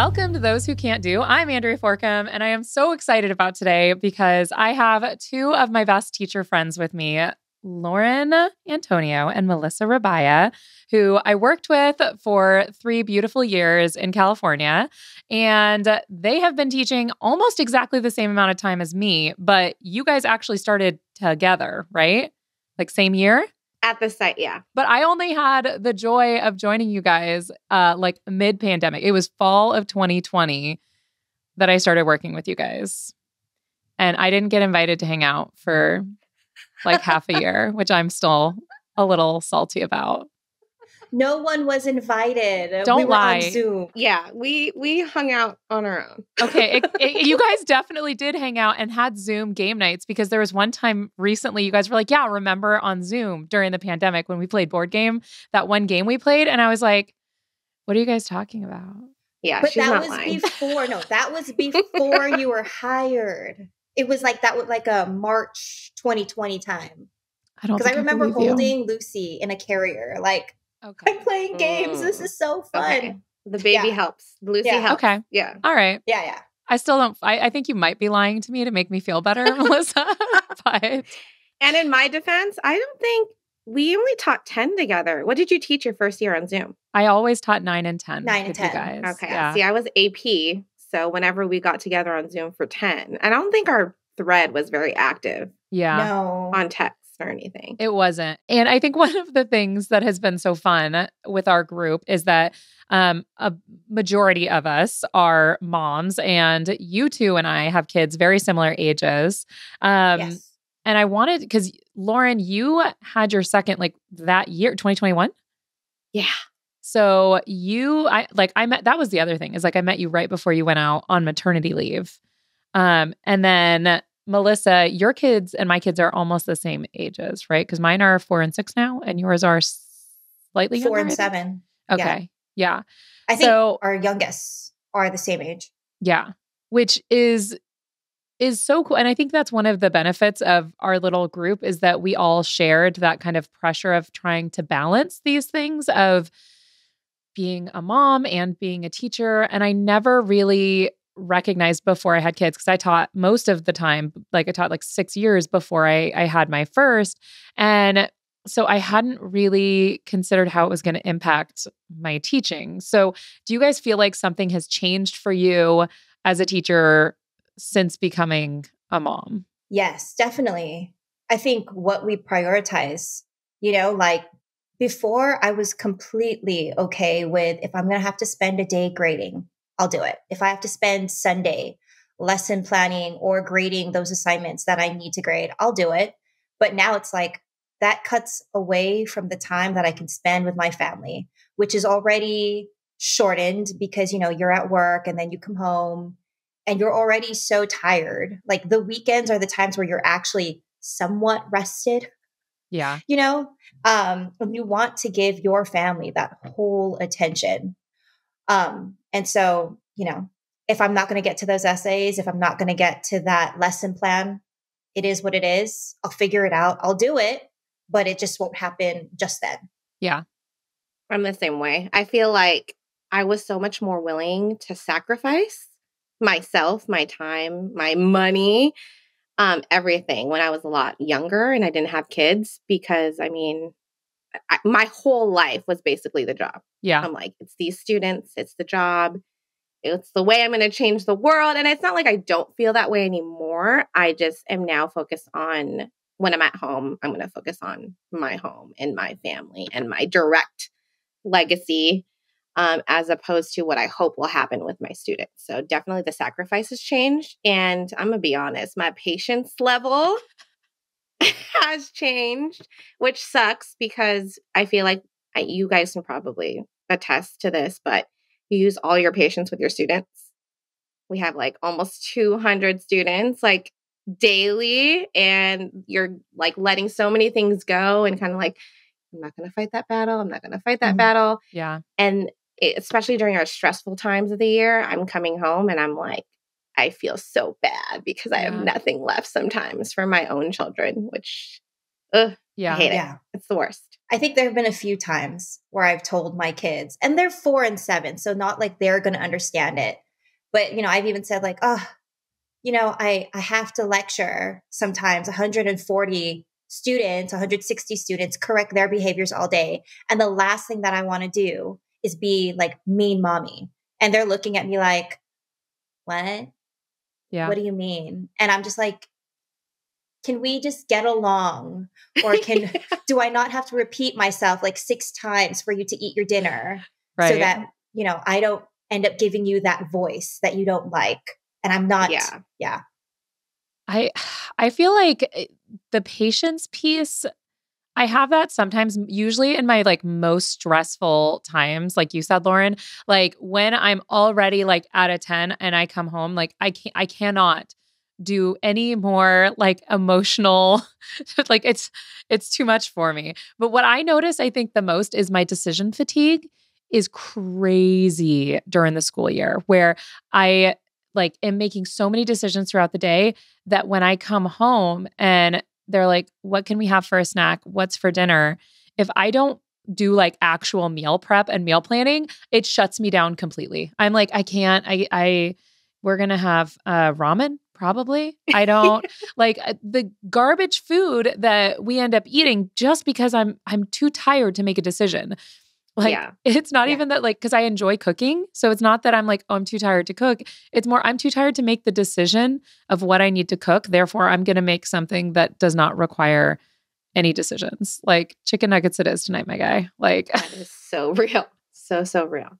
Welcome to Those Who Can't Do. I'm Andrea Forkham, and I am so excited about today because I have two of my best teacher friends with me, Lauren Antonio and Melissa Rabaya, who I worked with for 3 beautiful years in California. And they have been teaching almost exactly the same amount of time as me, but you guys actually started together, right? Like same year? At the site, yeah. But I only had the joy of joining you guys like mid-pandemic. It was fall of 2020 that I started working with you guys. And I didn't get invited to hang out for like half a year, which I'm still a little salty about. No one was invited. Don't we were lie. on Zoom. Yeah, we hung out on our own. Okay, you guys definitely did hang out and had Zoom game nights because there was one time recently you guys were like, yeah, remember on Zoom during the pandemic when we played board game, that one game we played? And I was like, what are you guys talking about? Yeah, But she's that not was lying. that was before you were hired. It was like that was like a March 2020 time. I don't Because I remember believe you. holding Lucy in a carrier. Like, Okay. I'm playing games. This is so fun. Okay. The baby helps. Lucy helps. Okay. Yeah. All right. Yeah. I still don't, I think you might be lying to me to make me feel better, Melissa. But And in my defense, I don't think we only taught 10 together. What did you teach your first year on Zoom? I always taught 9 and 10 9 and with 10. you guys. Okay. Yeah. See, I was AP. So whenever we got together on Zoom for 10, I don't think our thread was very active Yeah. No. on text or anything. It wasn't. And I think one of the things that has been so fun with our group is that a majority of us are moms, and you two and I have kids very similar ages. Yes. And I wanted, because Lauren, you had your second like that year, 2021. Yeah. So I met, that was the other thing is like I met you right before you went out on maternity leave. And then Melissa, your kids and my kids are almost the same ages, right? Because mine are 4 and 6 now, and yours are slightly 4 younger, and I think? 7. Okay. Yeah. I think So- our youngest are the same age. Yeah. Which is so cool. And I think that's one of the benefits of our little group is that we all shared that kind of pressure of trying to balance these things of being a mom and being a teacher. And I never really recognized before I had kids because I taught most of the time, like I taught like 6 years before I had my first. And so I hadn't really considered how it was going to impact my teaching. So do you guys feel like something has changed for you as a teacher since becoming a mom? Yes, definitely. I think what we prioritize, like before I was completely okay with if I'm going to have to spend a day grading, I'll do it. If I have to spend Sunday lesson planning or grading those assignments that I need to grade, I'll do it. But now it's like that cuts away from the time that I can spend with my family, which is already shortened because, you're at work and then you come home and you're already so tired. Like the weekends are the times where you're actually somewhat rested. Yeah. And you want to give your family that whole attention. And so, if I'm not going to get to those essays, if I'm not going to get to that lesson plan, it is what it is. I'll figure it out. I'll do it, but it just won't happen just then. Yeah. I'm the same way. I feel like I was so much more willing to sacrifice myself, my time, my money, everything when I was a lot younger and I didn't have kids because, my whole life was basically the job. Yeah. I'm like, it's these students, it's the job, it's the way I'm going to change the world. And it's not like I don't feel that way anymore. I just am now focused on when I'm at home, I'm going to focus on my home and my family and my direct legacy, as opposed to what I hope will happen with my students. So definitely the sacrifice has changed. And I'm going to be honest, my patience level has changed, which sucks because I feel like you guys can probably attest to this, but you use all your patience with your students. We have like almost 200 students like daily, and you're like letting so many things go and kind of like, I'm not going to fight that battle. I'm not going to fight that battle. Yeah. And especially during our stressful times of the year, I'm coming home and I'm like, I feel so bad because I have nothing left sometimes for my own children, which I hate it. It's the worst. I think there have been a few times where I've told my kids, and they're 4 and 7, so not like they're going to understand it. But, I've even said like, oh, I have to lecture sometimes 140 students, 160 students, correct their behaviors all day. And the last thing that I want to do is be like mean mommy. And they're looking at me like, what? Yeah. What do you mean? And I'm just like, can we just get along? Or do I not have to repeat myself like 6 times for you to eat your dinner? Right. So that, I don't end up giving you that voice that you don't like. And I'm not, yeah. I feel like the patience piece, I have that sometimes, usually in my like most stressful times, like you said, Lauren, like when I'm already like at a 10 and I come home, like I cannot do any more like emotional, like it's too much for me. But what I notice, I think the most is my decision fatigue is crazy during the school year, where I like am making so many decisions throughout the day that when I come home and they're like, what can we have for a snack? What's for dinner? If I don't do like actual meal prep and meal planning, it shuts me down completely. I'm like, I can't, we're going to have ramen. Probably. I don't like the garbage food that we end up eating just because I'm too tired to make a decision. Like it's not even that like, cause I enjoy cooking. So it's not that I'm like, oh, I'm too tired to cook. It's more, I'm too tired to make the decision of what I need to cook. Therefore I'm going to make something that does not require any decisions. Like chicken nuggets it is tonight, my guy. Like that is so real. So real.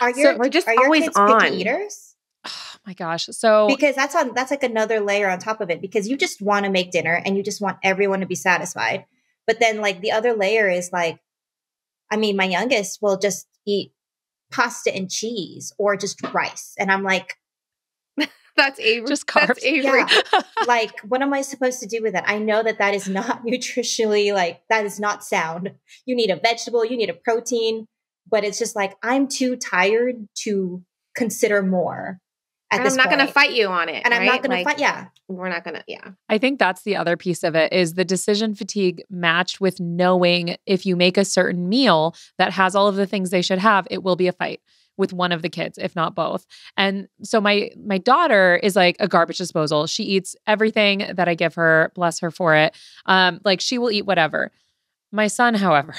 We're just always on picky eaters? Oh my gosh. So because that's like another layer on top of it, because you just want to make dinner and you just want everyone to be satisfied. But then like the other layer is like, I mean, my youngest will just eat pasta and cheese or just rice. And I'm like, that's Avery. Just carbs. That's Avery. Yeah. Like, what am I supposed to do with that? I know that is not nutritionally, like, that is not sound. You need a vegetable, you need a protein, but it's just like, I'm too tired to consider more. I'm not going to fight you on it. And I'm not going to fight. Yeah. We're not going to. Yeah. I think that's the other piece of it is the decision fatigue matched with knowing if you make a certain meal that has all of the things they should have, it will be a fight with one of the kids, if not both. And so my daughter is like a garbage disposal. She eats everything that I give her, bless her for it. Like she will eat whatever. My son, however,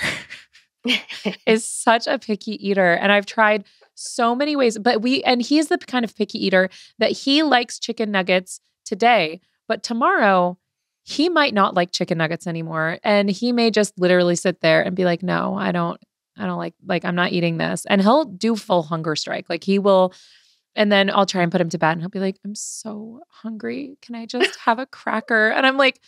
is such a picky eater. And I've tried so many ways, and he's the kind of picky eater that he likes chicken nuggets today, but tomorrow he might not like chicken nuggets anymore. And he may just literally sit there and be like, no, I don't like, I'm not eating this. And he'll do full hunger strike. Like he will, and then I'll try and put him to bed and he'll be like, I'm so hungry. Can I just have a cracker? And I'm like,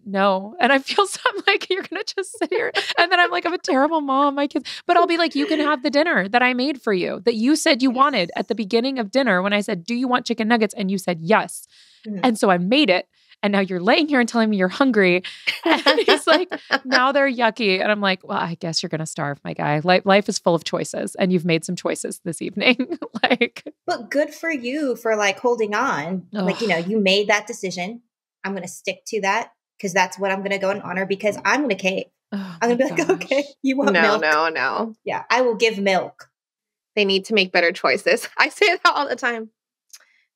no. And I feel I'm like, you're going to just sit here. And then I'm like, I'm a terrible mom. My kids, but I'll be like, you can have the dinner that I made for you that you said you wanted at the beginning of dinner when I said, do you want chicken nuggets? And you said, yes. Mm-hmm. And so I made it. And now you're laying here and telling me you're hungry. And he's like, now they're yucky. And I'm like, well, I guess you're going to starve, my guy. Life is full of choices and you've made some choices this evening. But good for you for like holding on. Oh. Like, you made that decision. I'm going to stick to that. Because that's what I'm going to go and honor because I'm going to cave. Oh, I'm going to be like, okay, you want milk? No. Yeah, I will give milk. They need to make better choices. I say that all the time.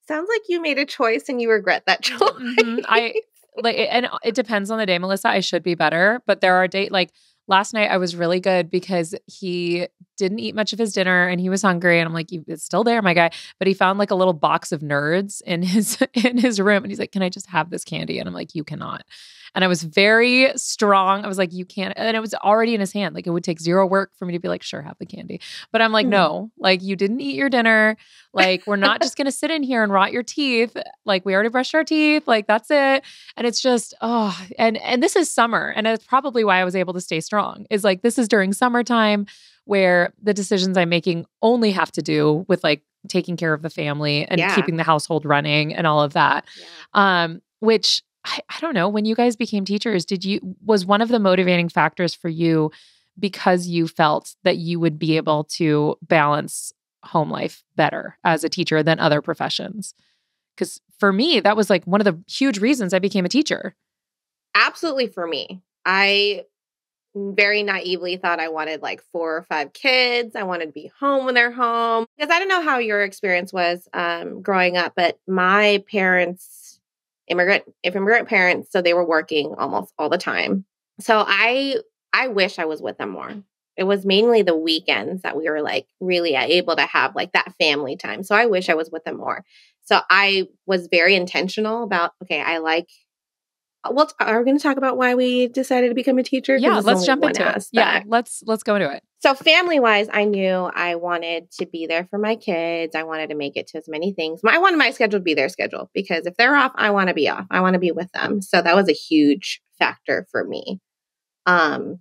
Sounds like you made a choice and you regret that choice. Mm-hmm. And it depends on the day, Melissa. I should be better. But there are days, like last night I was really good because he didn't eat much of his dinner and he was hungry. And I'm like, it's still there, my guy. But he found like a little box of Nerds in his room. And he's like, can I just have this candy? And I'm like, you cannot. And I was very strong. I was like, you can't. And it was already in his hand. Like it would take zero work for me to be like, sure, have the candy. But I'm like, no, like you didn't eat your dinner. Like we're not just going to sit in here and rot your teeth. Like we already brushed our teeth. Like that's it. And it's just, and this is summer. And it's probably why I was able to stay strong is like, this is during summertime where the decisions I'm making only have to do with like taking care of the family and keeping the household running and all of that. Yeah. Which I don't know, when you guys became teachers, was one of the motivating factors for you because you felt that you would be able to balance home life better as a teacher than other professions? Because for me, that was like one of the huge reasons I became a teacher. Absolutely for me. I very naively thought I wanted like 4 or 5 kids. I wanted to be home when they're home. Because I don't know how your experience was growing up, but my parents, immigrant parents, so they were working almost all the time. So I wish I was with them more. It was mainly the weekends that we were like really able to have like that family time. So I wish I was with them more. So I was very intentional about, okay, well, are we going to talk about why we decided to become a teacher? Yeah, let's jump into it. Yeah, let's go into it. So family-wise, I knew I wanted to be there for my kids. I wanted to make it to as many things. I wanted my schedule to be their schedule because if they're off, I want to be off. I want to be with them. So that was a huge factor for me.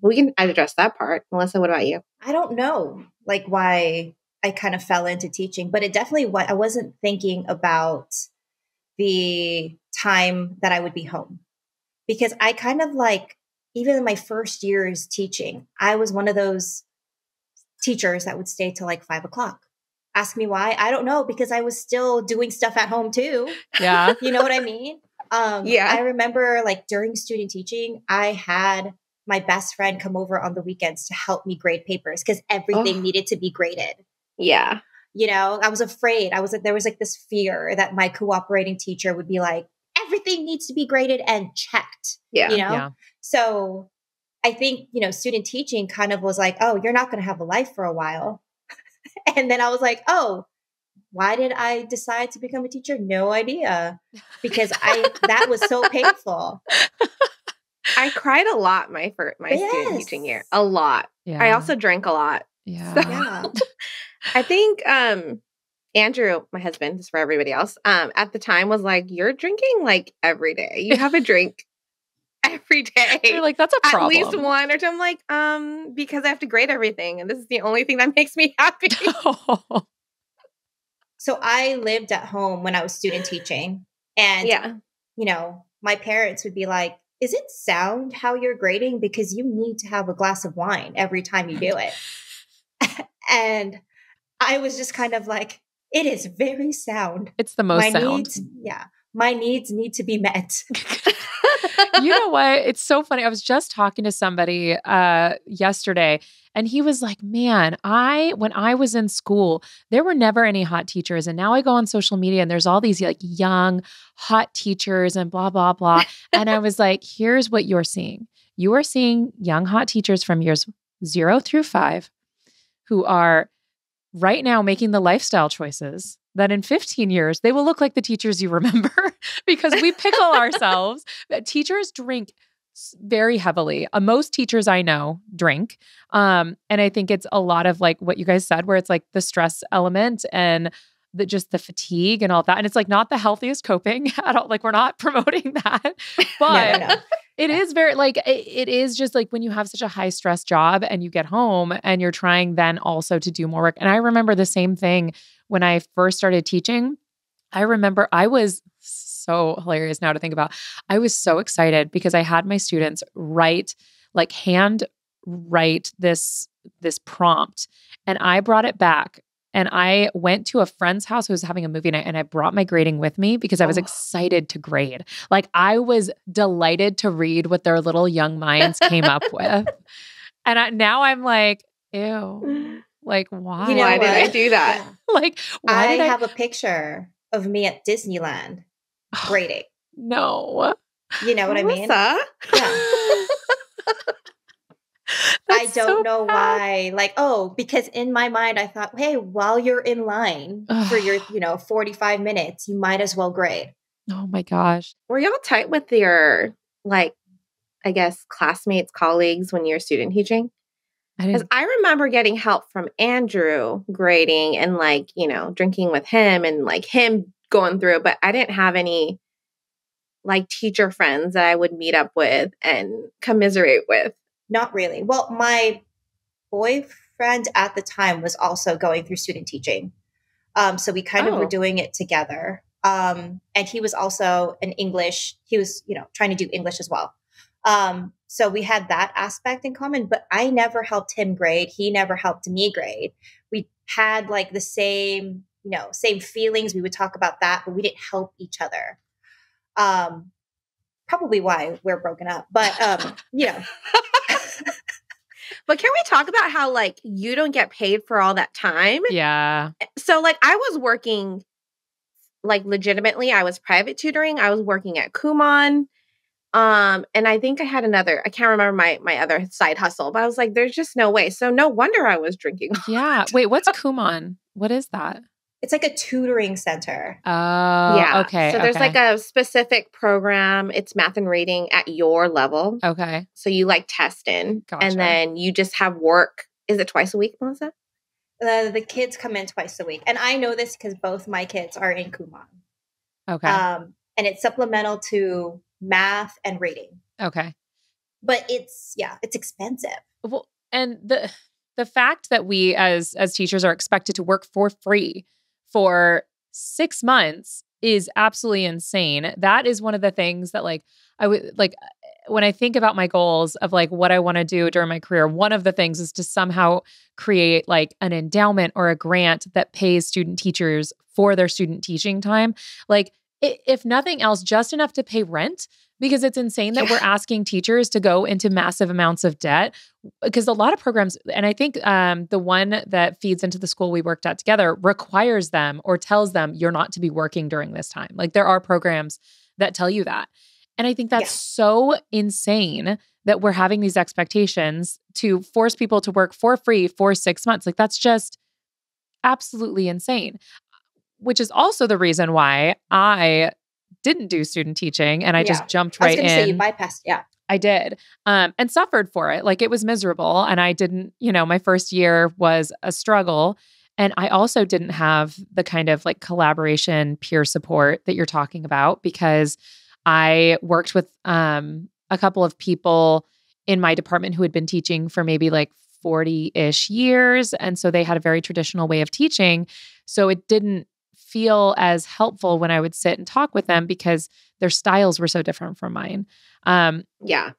We can address that part. Melissa, what about you? I don't know like why I kind of fell into teaching, but it definitely I wasn't thinking about the time that I would be home. Because I kind of like, even in my first years teaching, I was one of those teachers that would stay till like 5 o'clock. Ask me why? I don't know, because I was still doing stuff at home too. Yeah. You know what I mean? Yeah. I remember like during student teaching, I had my best friend come over on the weekends to help me grade papers because everything needed to be graded. Yeah. You know, I was afraid. There was like this fear that my cooperating teacher would be like, everything needs to be graded and checked. Yeah. You know? Yeah. So I think, you know, student teaching kind of was like, oh, you're not going to have a life for a while. And then I was like, oh, why did I decide to become a teacher? No idea. Because that was so painful. I cried a lot my student teaching year. A lot. Yeah. I also drank a lot. Yeah. So, Yeah. I think Andrew, my husband, just for everybody else, at the time was like, you're drinking like every day. You have a drink every day. You're like, that's a problem. At least one or two. I'm like, because I have to grade everything. And this is the only thing that makes me happy. So I lived at home when I was student teaching. And, you know, my parents would be like, is it sound how you're grading? Because you need to have a glass of wine every time you do it. And I was just kind of like, it is very sound. It's the most sound. My needs need to be met. You know what? It's so funny. I was just talking to somebody yesterday, and he was like, man, when I was in school, there were never any hot teachers. And now I go on social media and there's all these like young hot teachers and blah, blah, blah. And I was like, here's what you're seeing. You are seeing young hot teachers from years 0 through 5 who are right now making the lifestyle choices that in 15 years, they will look like the teachers you remember because we pickle ourselves. Teachers drink very heavily. Most teachers I know drink. And I think it's a lot of like what you guys said, where it's like the stress element and just the fatigue and all that. And it's like not the healthiest coping at all. Like we're not promoting that, but No. it is very like, it is just like when you have such a high stress job and you get home and you're trying then also to do more work. And I remember the same thing when I first started teaching. I remember I was so hilarious now to think about. I was so excited because I had my students hand write this prompt, and I brought it back. And I went to a friend's house who was having a movie night, and I brought my grading with me because I was excited to grade. Like I was delighted to read what their little young minds came up with. And now I'm like, ew, like why? You know why did I do that? Like why I did have a picture of me at Disneyland grading. No. You know what I mean? Yeah. I don't know why. Like, because in my mind, I thought, hey, while you're in line for your, 45 minutes, you might as well grade. Oh my gosh. Were y'all tight with your, like, I guess, classmates, colleagues when you're student teaching? Because I remember getting help from Andrew grading and like, drinking with him and like him going through it. But I didn't have any like teacher friends that I would meet up with and commiserate with. Not really. Well, my boyfriend at the time was also going through student teaching. So we kind of were doing it together. And he was also he was, trying to do English as well. So we had that aspect in common, but I never helped him grade. He never helped me grade. We had like the same feelings. We would talk about that, but we didn't help each other. Probably why we're broken up, but, But can we talk about how like you don't get paid for all that time? Yeah. So like I was working like legitimately, I was private tutoring. I was working at Kumon. And I think I had another, I can't remember my other side hustle, but I was like, there's just no way. So no wonder I was drinking. Yeah. Wait, what's Kumon? What is that? It's like a tutoring center. Oh, Yeah. okay. So there's okay. like a specific program. It's math and reading at your level. Okay. So you like test in Gotcha. and then you just have work. Is it twice a week, Melissa? The kids come in twice a week. And I know this because both my kids are in Kumon. Okay. And it's supplemental to math and reading. Okay. But it's expensive. Well, and the fact that we as teachers are expected to work for free for 6 months is absolutely insane. That is one of the things that like I would like when I think about my goals of like what I want to do during my career, one of the things is to somehow create like an endowment or a grant that pays student teachers for their student teaching time. Like if nothing else, just enough to pay rent, because it's insane that we're asking teachers to go into massive amounts of debt. Because a lot of programs, and I think the one that feeds into the school we worked at together requires them or tells them you're not to be working during this time. Like there are programs that tell you that. And I think that's so insane that we're having these expectations to force people to work for free for 6 months. Like that's just absolutely insane. Which is also the reason why I didn't do student teaching and I just jumped right in. I was going to say you bypassed. Yeah. I did. And suffered for it. Like it was miserable. And I didn't, my first year was a struggle. And I also didn't have the kind of like collaboration, peer support that you're talking about because I worked with a couple of people in my department who had been teaching for maybe like 40-ish years. And so they had a very traditional way of teaching. So it didn't feel as helpful when I would sit and talk with them because their styles were so different from mine.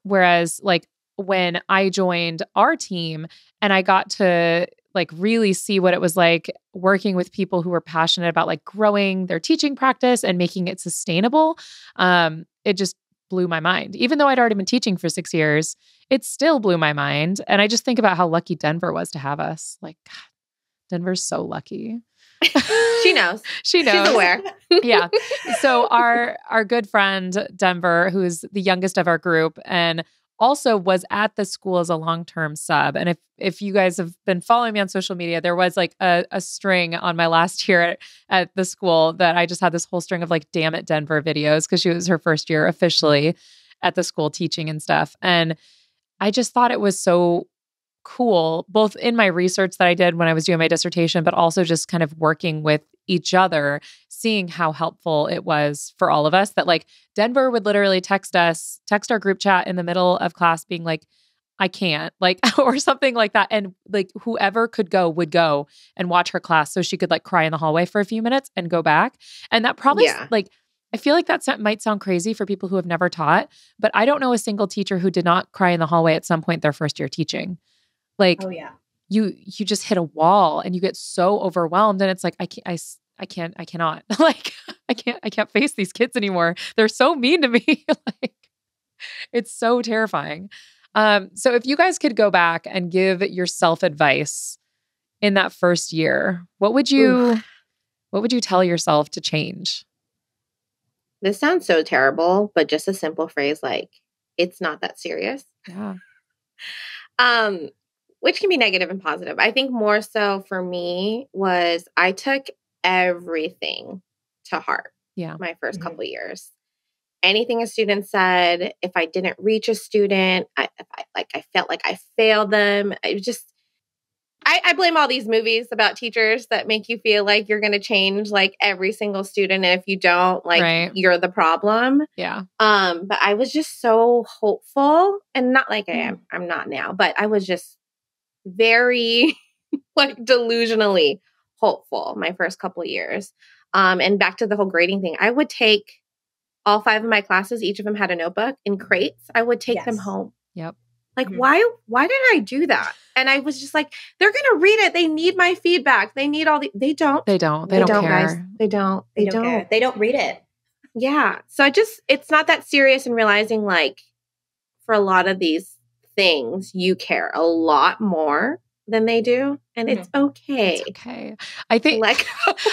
Whereas like when I joined our team and I got to like really see what it was like working with people who were passionate about like growing their teaching practice and making it sustainable, it just blew my mind. Even though I'd already been teaching for 6 years, it still blew my mind. And I just think about how lucky Denver was to have us. Like, God, Denver's so lucky. She knows. She knows. She's aware. Yeah. So our good friend, Denver, who's the youngest of our group and also was at the school as a long-term sub. And if you guys have been following me on social media, there was like a string on my last year at the school that I just had this whole string of like, damn it, Denver videos because she was her first year officially at the school teaching and stuff. And I just thought it was so cool, both in my research that I did when I was doing my dissertation, but also just kind of working with each other, seeing how helpful it was for all of us that like Denver would literally text our group chat in the middle of class being like, I can't, like, or something like that. And like whoever could go would go and watch her class so she could like cry in the hallway for a few minutes and go back. And that probably like, I feel like that might sound crazy for people who have never taught, but I don't know a single teacher who did not cry in the hallway at some point their first year teaching. Like, you just hit a wall and you get so overwhelmed and it's like, I cannot like, I can't face these kids anymore. They're so mean to me. Like, it's so terrifying. So if you guys could go back and give yourself advice in that first year, what would you tell yourself to change? This sounds so terrible, but just a simple phrase like, it's not that serious. Yeah. Which can be negative and positive. I think more so for me was I took everything to heart. Yeah. My first couple of years. Anything a student said, if I didn't reach a student, I felt like I failed them. I blame all these movies about teachers that make you feel like you're going to change like every single student. And if you don't, like you're the problem. Yeah. But I was just so hopeful and not like I'm not now, but I was just very like delusionally hopeful my first couple of years. And back to the whole grading thing, I would take all 5 of my classes. Each of them had a notebook in crates. I would take them home. Yep. Like, why did I do that? And I was just like, they're going to read it. They need my feedback. They need they don't care. Guys. They don't care. They don't read it. Yeah. So it's not that serious, and realizing like for a lot of these things, you care a lot more than they do. And it's okay. It's okay. I think,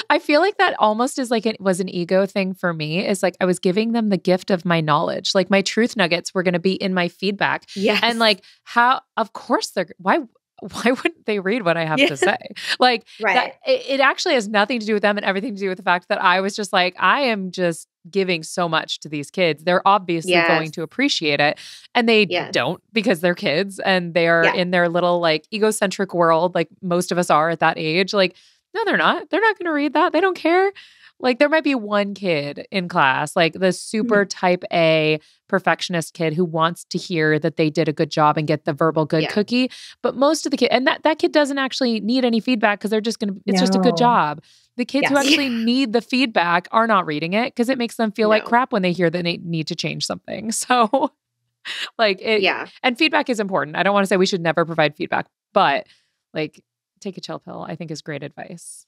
I feel like that almost is like, it was an ego thing for me, is like, I was giving them the gift of my knowledge. Like my truth nuggets were going to be in my feedback. Yes. And like of course why wouldn't they read what I have to say? Like that, it actually has nothing to do with them and everything to do with the fact that I was just like, I am just giving so much to these kids. They're obviously going to appreciate it. And they don't, because they're kids and they are in their little like egocentric world. Like most of us are at that age. Like, no, they're not. They're not going to read that. They don't care. Like there might be one kid in class, like the super type A perfectionist kid who wants to hear that they did a good job and get the verbal good cookie. But most of the kids, and that kid doesn't actually need any feedback because they're just going to, it's just a good job. The kids who actually need the feedback are not reading it because it makes them feel like crap when they hear that they need to change something. So like and feedback is important. I don't want to say we should never provide feedback, but like take a chill pill, I think is great advice.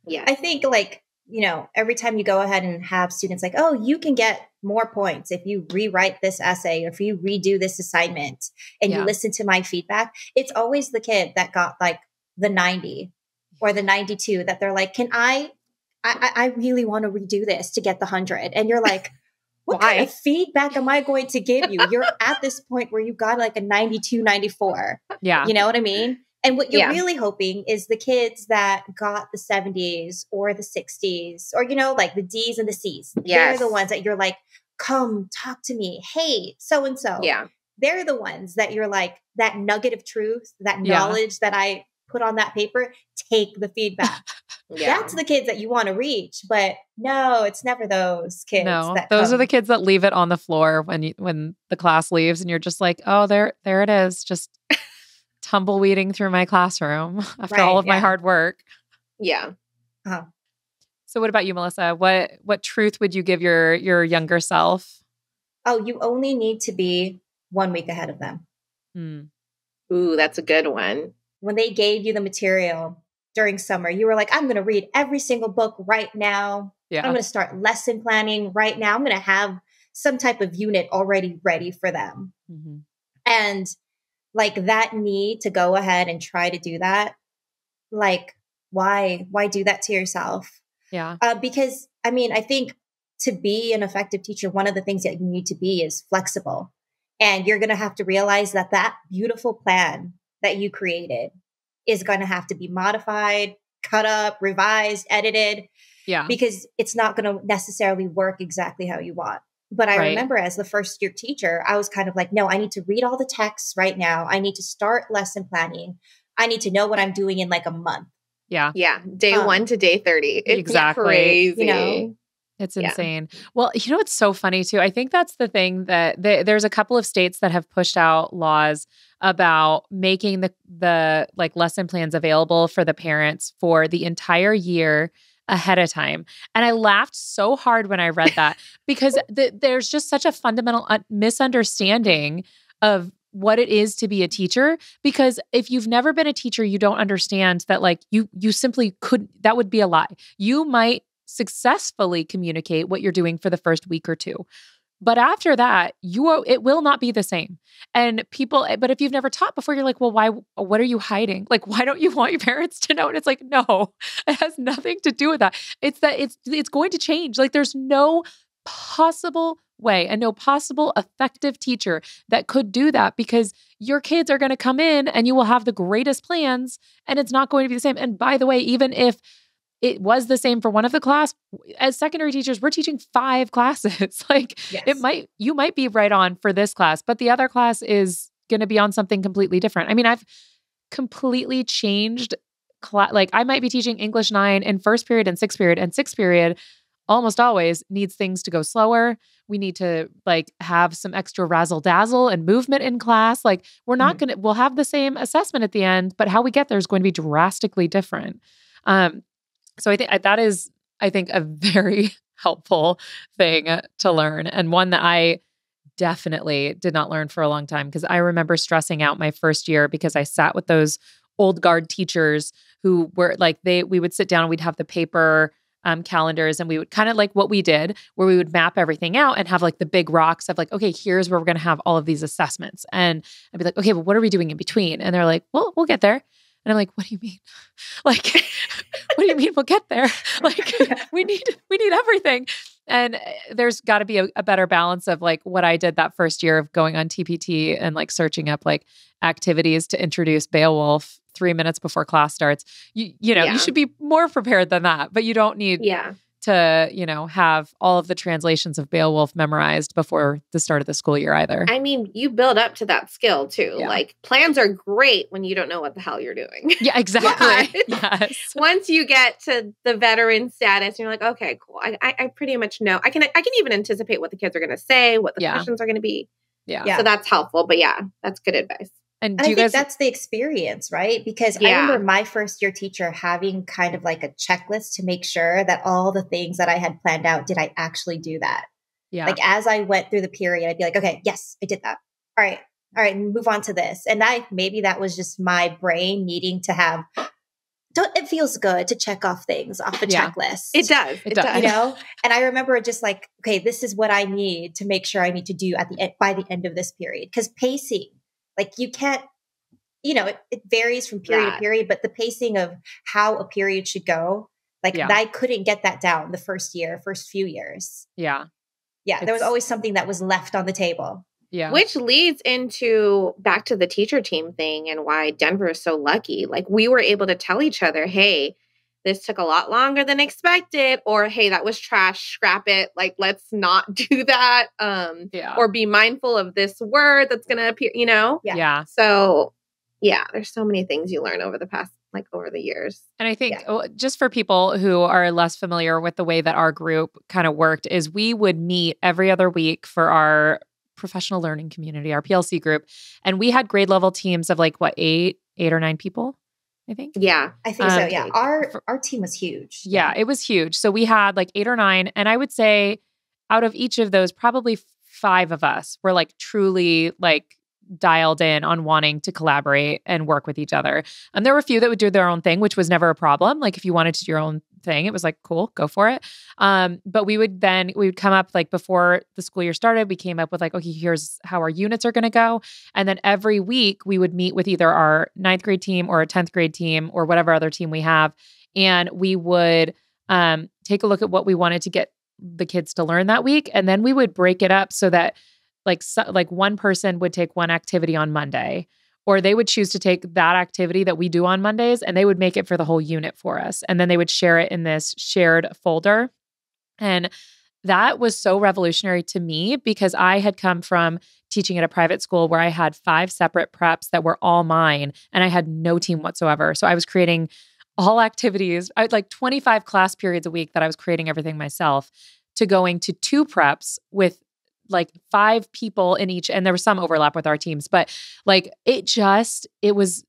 Yeah. I think like, you know, every time you go ahead and have students like, oh, you can get more points if you rewrite this essay or if you redo this assignment and you listen to my feedback, it's always the kid that got like the 90 or the 92 that they're like, can I really want to redo this to get the 100. And you're like, what kind of feedback am I going to give you? You're at this point where you got like a 92, 94. Yeah. You know what I mean? And what you're really hoping is the kids that got the 70s or the 60s or, you know, like the D's and the C's. They're the ones that you're like, come talk to me. Hey, so-and-so. Yeah. They're the ones that you're like, that nugget of truth, that knowledge that I put on that paper, take the feedback. That's the kids that you want to reach. But no, it's never those kids. No, those are the kids that leave it on the floor when the class leaves and you're just like, oh, there it is. Just tumbleweeding through my classroom after all of my hard work. Yeah. Uh-huh. So what about you, Melissa? What truth would you give your younger self? Oh, you only need to be 1 week ahead of them. Ooh, that's a good one. When they gave you the material during summer, you were like, I'm going to read every single book right now. Yeah. I'm going to start lesson planning right now. I'm going to have some type of unit already ready for them. Mm-hmm. And like that need to go ahead and try to do that. Like, why do that to yourself? Yeah. Because I mean, I think to be an effective teacher, one of the things that you need to be is flexible. And you're going to have to realize that beautiful plan that you created is going to have to be modified, cut up, revised, edited. Yeah. Because it's not going to necessarily work exactly how you want. But I remember as the first year teacher, I was kind of like, no, I need to read all the texts right now. I need to start lesson planning. I need to know what I'm doing in like a month. Yeah. Yeah. Day 1 to day 30. It's crazy. You know? It's insane. Well, you know, it's so funny too. I think that's the thing that there's a couple of states that have pushed out laws about making the like lesson plans available for the parents for the entire year ahead of time. And I laughed so hard when I read that because there's just such a fundamental misunderstanding of what it is to be a teacher. Because if you've never been a teacher, you don't understand that like you simply that would be a lie. You might successfully communicate what you're doing for the first week or two. But after that, it will not be the same. And but if you've never taught before, you're like, well, what are you hiding? Like, why don't you want your parents to know? And it's like, no, it has nothing to do with that. It's that it's going to change. Like there's no possible way and no possible effective teacher that could do that because your kids are going to come in and you will have the greatest plans and it's not going to be the same. And by the way, even if it was the same for one of the class, as secondary teachers, we're teaching 5 classes. Like you might be right on for this class, but the other class is going to be on something completely different. I mean, I've completely changed like I might be teaching English 9 in first period and sixth period almost always needs things to go slower. We need to like have some extra razzle dazzle and movement in class. Like we're not we'll have the same assessment at the end, but how we get there is going to be drastically different. So I think that is, I think, a very helpful thing to learn and one that I definitely did not learn for a long time because I remember stressing out my first year because I sat with those old guard teachers who were like, we would sit down and we'd have the paper calendars, and we would kind of like what we did, where we would map everything out and have like the big rocks of like, okay, here's where we're going to have all of these assessments. And I'd be like, okay, but what are we doing in between? And they're like, well, we'll get there. And I'm like, what do you mean? Like, what do you mean we'll get there? Like, we need everything. And there's got to be a better balance of like what I did that first year of going on TPT and like searching up like activities to introduce Beowulf 3 minutes before class starts. You know, you should be more prepared than that, but you don't need to, you know, have all of the translations of Beowulf memorized before the start of the school year either. I mean, you build up to that skill too. Yeah. Like plans are great when you don't know what the hell you're doing. Yeah, exactly. Yes. Once you get to the veteran status, you're like, okay, cool. I pretty much know. I can even anticipate what the kids are going to say, what the questions are going to be. Yeah. So that's helpful. But yeah, that's good advice. And I think that's the experience, right? Because I remember my first year teacher having kind of like a checklist to make sure that all the things that I had planned out, did I actually do that? Yeah. Like as I went through the period, I'd be like, okay, yes, I did that. All right, move on to this. And maybe that was just my brain needing to have, it feels good to check off things off the checklist. It does. You know? And I remember just like, okay, this is what I need to make sure I need to do by the end of this period. Because pacing, like you can't, you know, it varies from period to period, but the pacing of how a period should go, like I couldn't get that down the first few years. Yeah. Yeah. There was always something that was left on the table. Yeah. Which leads into back to the teacher team thing and why Denver is so lucky. Like we were able to tell each other, hey, this took a lot longer than expected, or hey, that was trash, scrap it. Like, let's not do that. Or be mindful of this word that's going to appear, you know? Yeah. So there's so many things you learn over the years. And I think just for people who are less familiar with the way that our group kind of worked is we would meet every other week for our professional learning community, our PLC group. And we had grade level teams of like, eight or 9 people, I think. Yeah. I think so. Yeah. Our team was huge. Yeah, it was huge. So we had like 8 or 9. And I would say out of each of those, probably 5 of us were like truly like dialed in on wanting to collaborate and work with each other. And there were a few that would do their own thing, which was never a problem. Like if you wanted to do your own thing, it was like, cool, go for it. But we would come up like before the school year started, we came up with like, okay, here's how our units are going to go. And then every week we would meet with either our 9th grade team or a 10th grade team or whatever other team we have. And we would take a look at what we wanted to get the kids to learn that week. And then we would break it up so that like one person would take one activity on Monday, or they would choose to take that activity that we do on Mondays and they would make it for the whole unit for us. And then they would share it in this shared folder. And that was so revolutionary to me because I had come from teaching at a private school where I had 5 separate preps that were all mine and I had no team whatsoever. So I was creating all activities. I had like 25 class periods a week that I was creating everything myself, to going to 2 preps with like 5 people in each. And there was some overlap with our teams, but like it was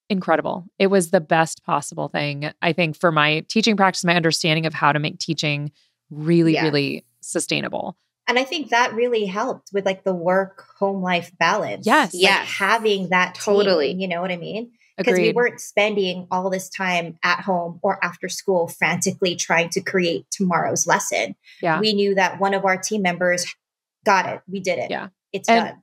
incredible. It was the best possible thing, I think, for my teaching practice, my understanding of how to make teaching really, really sustainable. And I think that really helped with like the work-home life balance. Yes. Like having that totally. Team, you know what I mean? Because we weren't spending all this time at home or after school frantically trying to create tomorrow's lesson. Yeah. We knew that one of our team members got it. We did it. Yeah. It's done.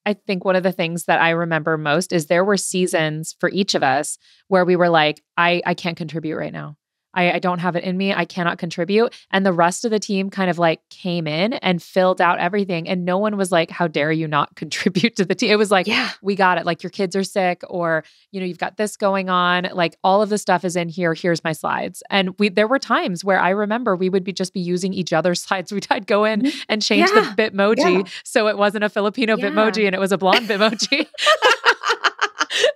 I think one of the things that I remember most is there were seasons for each of us where we were like, I can't contribute right now. I don't have it in me. I cannot contribute. And the rest of the team kind of like came in and filled out everything. And no one was like, how dare you not contribute to the team? It was like, we got it. Like your kids are sick, or, you know, you've got this going on. Like all of the stuff is in here. Here's my slides. And there were times where I remember we would just be using each other's slides. I'd go in and change the Bitmoji. So it wasn't a Filipino Bitmoji and it was a blonde Bitmoji.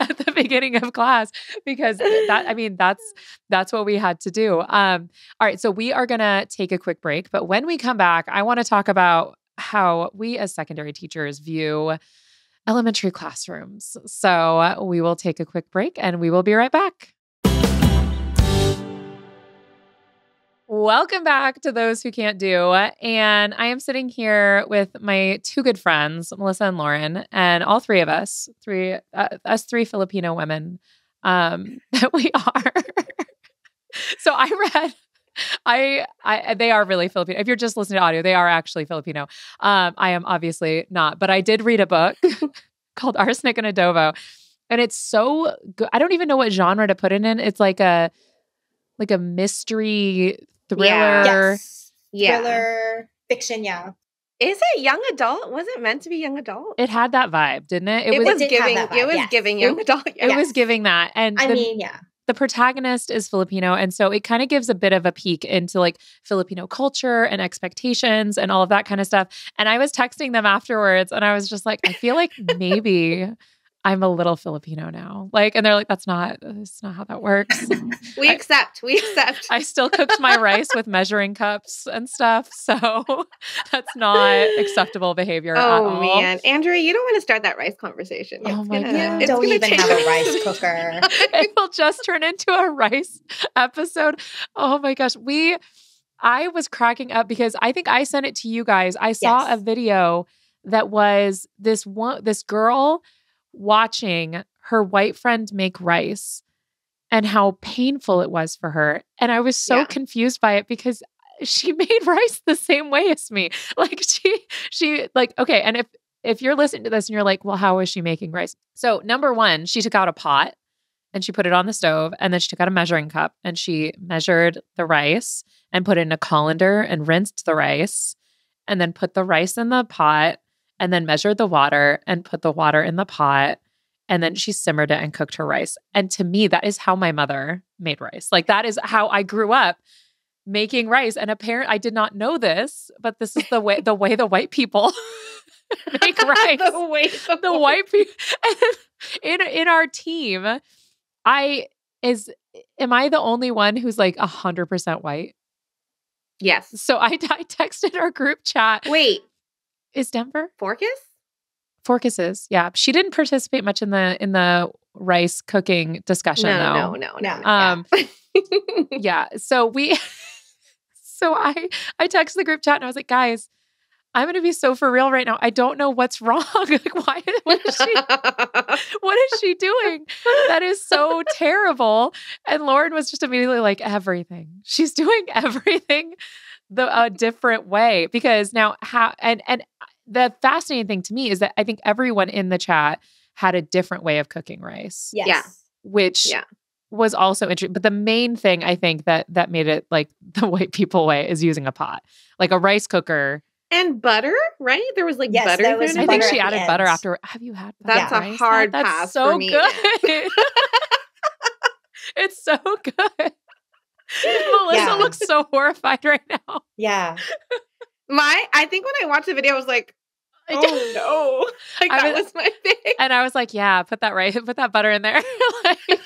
At the beginning of class, because that's what we had to do. All right. So we are going to take a quick break, but when we come back, I want to talk about how we as secondary teachers view elementary classrooms. So we will take a quick break and we will be right back. Welcome back to Those Who Can't Do. And I am sitting here with my 2 good friends, Melissa and Lauren, and all 3 of us, us 3 Filipino women that we are. So I They are really Filipino. If you're just listening to audio, they are actually Filipino. I am obviously not, but I did read a book called Arsenic and Adobo, and it's so good. I don't even know what genre to put it in. It's like a mystery thriller. Yes. Thriller fiction. Yeah. Is it young adult? Was it meant to be young adult? It had that vibe, didn't it? It was giving young adult. Yes. It was giving that. And the protagonist is Filipino. And so it kind of gives a bit of a peek into like Filipino culture and expectations and all of that kind of stuff. And I was texting them afterwards and I was just like, I feel like maybe I'm a little Filipino now. Like, and they're like, that's not how that works. We accept. I still cooked my rice with measuring cups and stuff. So that's not acceptable behavior at all. Oh man. Andrea, you don't want to start that rice conversation. Oh my God. Don't even have a rice cooker. It will just turn into a rice episode. Oh my gosh. I was cracking up because I think I sent it to you guys. I saw a video that was this girl watching her white friend make rice and how painful it was for her. And I was so confused by it because she made rice the same way as me. Like she like, okay. And if you're listening to this and you're like, well, how is she making rice? So number one, she took out a pot and she put it on the stove, and then she took out a measuring cup and she measured the rice and put it in a colander and rinsed the rice and then put the rice in the pot and then measured the water and put the water in the pot. And then she simmered it and cooked her rice. And to me, that is how my mother made rice. Like that is how I grew up making rice. And apparently I did not know this, but this is the way the white people make rice. the white people. In our team, am I the only one who's like 100% white? Yes. So I texted our group chat. Wait. Is Denver? Forcus is, yeah. She didn't participate much in the rice cooking discussion, though. No. Yeah. So I texted the group chat and I was like, guys, I'm going to be so for real right now. I don't know what's wrong. Like, what is she doing? That is so terrible. And Lauren was just immediately like, everything. She's doing everything a different way, because now and the fascinating thing to me is that I think everyone in the chat had a different way of cooking rice. Yes. Yeah. Which was also interesting. But the main thing I think that made it like the white people way is using a pot, like a rice cooker. And butter, right? There was like butter. I think she added butter after. Have you had butter? That's a hard pass so for me. Good. It's so good. Melissa looks so horrified right now. Yeah. I think when I watched the video, I was like, oh no. Like that was my thing. And I was like, yeah, put that butter in there. Like,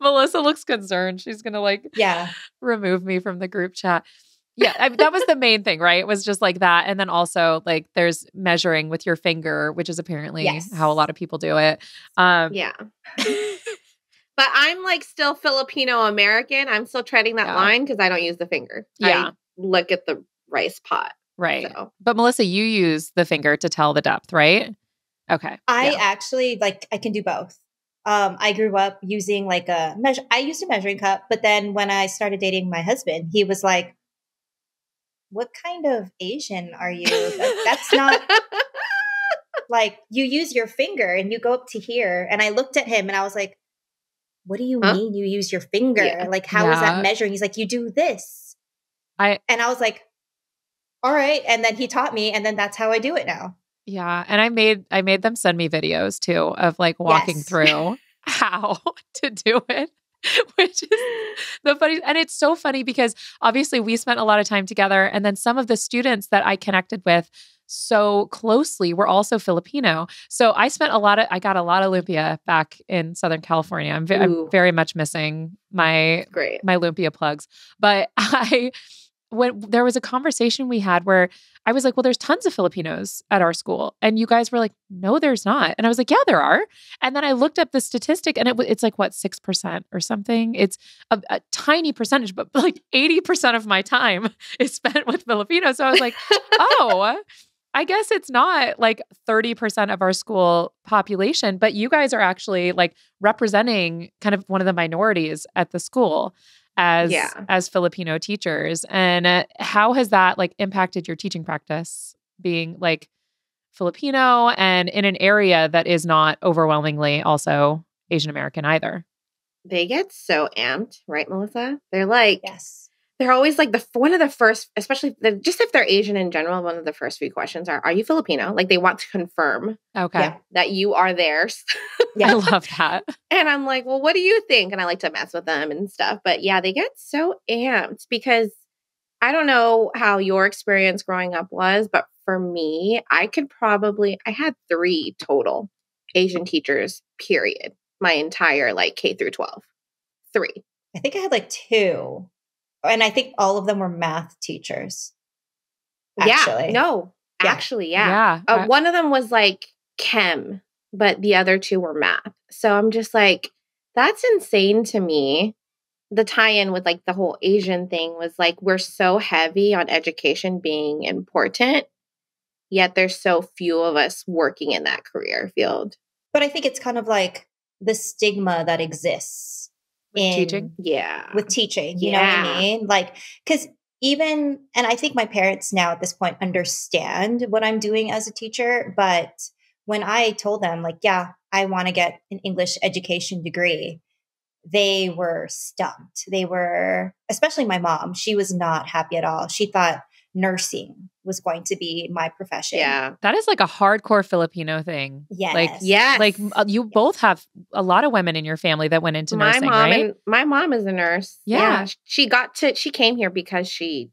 Melissa looks concerned. She's going to remove me from the group chat. Yeah, that was the main thing, right? It was just like that. And then also like there's measuring with your finger, which is apparently how a lot of people do it. Yeah. But I'm like still Filipino American. I'm still treading that line because I don't use the finger. Yeah. I look at the rice pot. Right. So. But Melissa, you use the finger to tell the depth, right? Okay. I actually I can do both. I grew up using I used a measuring cup, but then when I started dating my husband, he was like, what kind of Asian are you? That's not like you use your finger and you go up to here. And I looked at him and I was like, what do you mean you use your finger? Yeah. Like, how is that measuring? He's like, you do this. And I was like, all right. And then he taught me, and then that's how I do it now. Yeah. And I made them send me videos too of like walking through how to do it. Which is the funny. And it's so funny because obviously we spent a lot of time together. And then some of the students that I connected with so closely were also Filipino. So I got a lot of lumpia back in Southern California. I'm very much missing my lumpia plugs. But when there was a conversation we had where I was like, well, there's tons of Filipinos at our school. And you guys were like, no, there's not. And I was like, yeah, there are. And then I looked up the statistic and it's like, what, 6% or something? It's a tiny percentage, but like 80% of my time is spent with Filipinos. So I was like, oh, I guess it's not like 30% of our school population, but you guys are actually like representing kind of one of the minorities at the school. as Filipino teachers. And how has that like impacted your teaching practice being like Filipino and in an area that is not overwhelmingly also Asian American either? They get so amped, right, Melissa? They're like, Yes. they're always like one of the first, especially just if they're Asian in general, one of the first few questions are you Filipino? Like they want to confirm that you are theirs. I love that. And I'm like, well, what do you think? And I like to mess with them and stuff. But yeah, they get so amped because I don't know how your experience growing up was, but for me, I had 3 total Asian teachers, period. My entire like K through 12. 3. I think I had like 2. And I think all of them were math teachers. Actually. Yeah. One of them was like chem, but the other 2 were math. So I'm just like, that's insane to me. The tie-in with like the whole Asian thing was like, we're so heavy on education being important, yet there's so few of us working in that career field. But I think it's kind of like the stigma that exists with teaching. With teaching, you know what I mean? Like, because and I think my parents now at this point understand what I'm doing as a teacher. But when I told them like, I want to get an English education degree, they were stumped. They were, especially my mom, she was not happy at all. She thought nursing was going to be my profession. Yeah. That is like a hardcore Filipino thing. Yes. Like you both have a lot of women in your family that went into nursing, right? My mom is a nurse. Yeah. She came here because she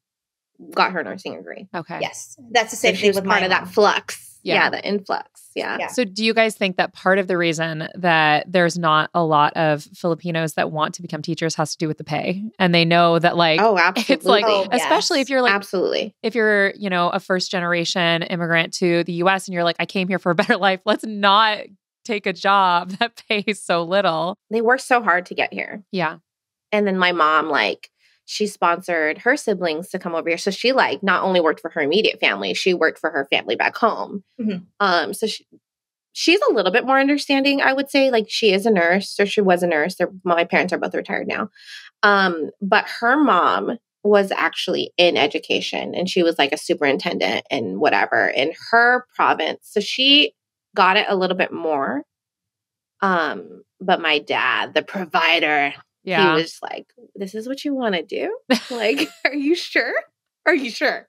got her nursing degree. Okay. Yes. That's the same thing with part of that flux. Yeah. The influx. Yeah. So do you guys think that part of the reason that there's not a lot of Filipinos that want to become teachers has to do with the pay? And they know that like, absolutely. It's like, especially if you're like, absolutely. If you're, a first generation immigrant to the US and you're like, I came here for a better life. Let's not take a job that pays so little. They work so hard to get here. Yeah. And then my mom, like, she sponsored her siblings to come over here. So she like not only worked for her immediate family, she worked for her family back home. Mm-hmm. So she's a little bit more understanding, I would say. Like she is a nurse, or she was a nurse. My parents are both retired now. But her mom was actually in education, and she was like a superintendent and whatever in her province. So she got it a little bit more. But my dad, the provider, he was like, this is what you want to do? Like, are you sure? Are you sure?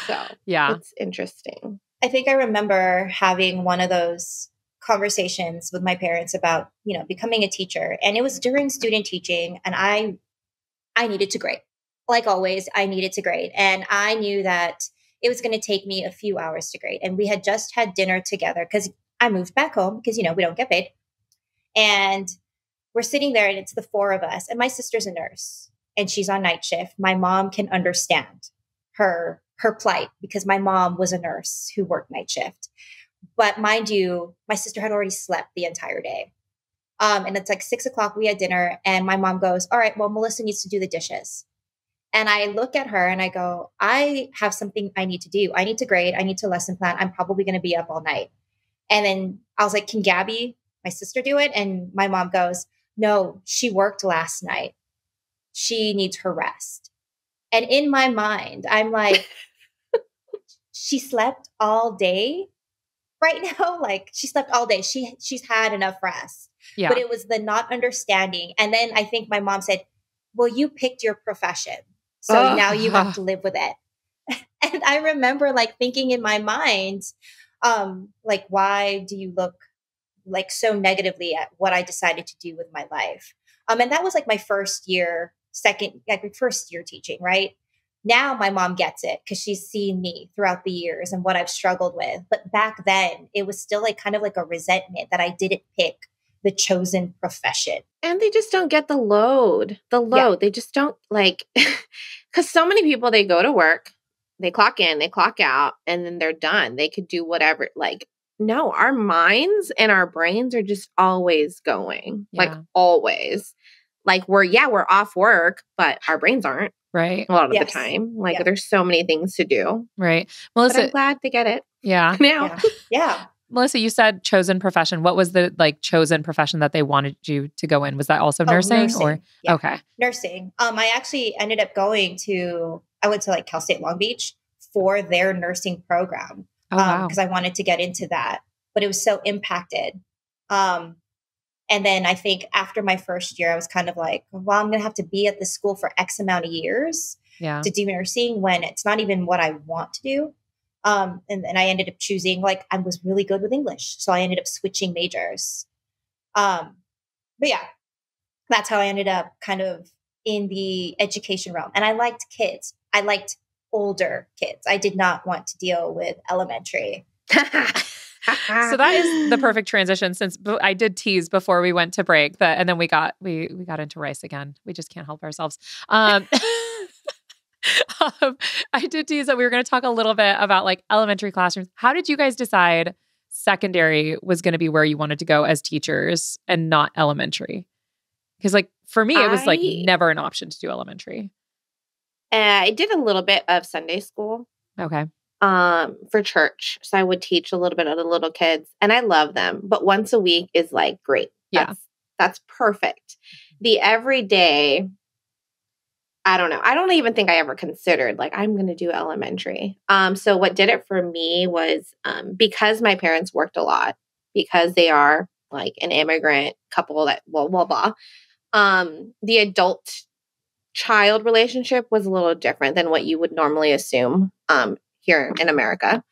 So it's interesting. I think I remember having one of those conversations with my parents about, becoming a teacher. And it was during student teaching, and I needed to grade. Like always, I needed to grade. And I knew that it was going to take me a few hours to grade. And we had just had dinner together because I moved back home because, we don't get paid. And we're sitting there and it's the 4 of us. And my sister's a nurse and she's on night shift. My mom can understand her plight because my mom was a nurse who worked night shift. But mind you, my sister had already slept the entire day. And it's like 6:00, we had dinner and my mom goes, all right, well, Melissa needs to do the dishes. And I look at her and I go, I have something I need to do. I need to grade. I need to lesson plan. I'm probably going to be up all night. And then I was like, can Gabby, my sister, do it? And my mom goes, no, she worked last night. She needs her rest. And in my mind, I'm like, she slept all day right now. Like she slept all day. She's had enough rest. Yeah. But it was the not understanding. And then I think my mom said, well, you picked your profession. So now you have to live with it. And I remember like thinking in my mind, like, why do you look like so negatively at what I decided to do with my life? And that was like my first year teaching, right? Now my mom gets it because she's seen me throughout the years and what I've struggled with. But back then it was still like kind of like a resentment that I didn't pick the chosen profession. And they just don't get the load. Yeah. They just don't like, because so many people, they go to work, they clock in, they clock out, and then they're done. They could do whatever. Like, no, our minds and our brains are just always going, like always. Like we're off work, but our brains aren't. Right. A lot of the time. Like there's so many things to do. Right. Melissa, but I'm glad to get it. Yeah. Now. Yeah. Melissa, you said chosen profession. What was the like chosen profession that they wanted you to go in? Was that also nursing, or yeah. okay, nursing? I actually ended up I went to like Cal State Long Beach for their nursing program. Oh, wow. Because I wanted to get into that, but it was so impacted. And then I think after my first year, I was kind of like, well, I'm going to have to be at the school for X amount of years to do nursing when it's not even what I want to do. And then I ended up choosing, like, I was really good with English. So I ended up switching majors. But yeah, that's how I ended up kind of in the education realm. And I liked kids. I liked older kids. I did not want to deal with elementary. So that is the perfect transition, since I did tease before we went to break that, and then we got into rice again. We just can't help ourselves. I did tease that we were going to talk a little bit about like elementary classrooms. How did you guys decide secondary was going to be where you wanted to go as teachers and not elementary? Because like for me, it was like never an option to do elementary. I did a little bit of Sunday school. Okay. For church. So I would teach a little bit of the little kids, and I love them. But once a week is like great. That's perfect. The everyday, I don't know. I don't even think I ever considered like I'm going to do elementary. So what did it for me was because my parents worked a lot, because they are like an immigrant couple that the adult child relationship was a little different than what you would normally assume here in America.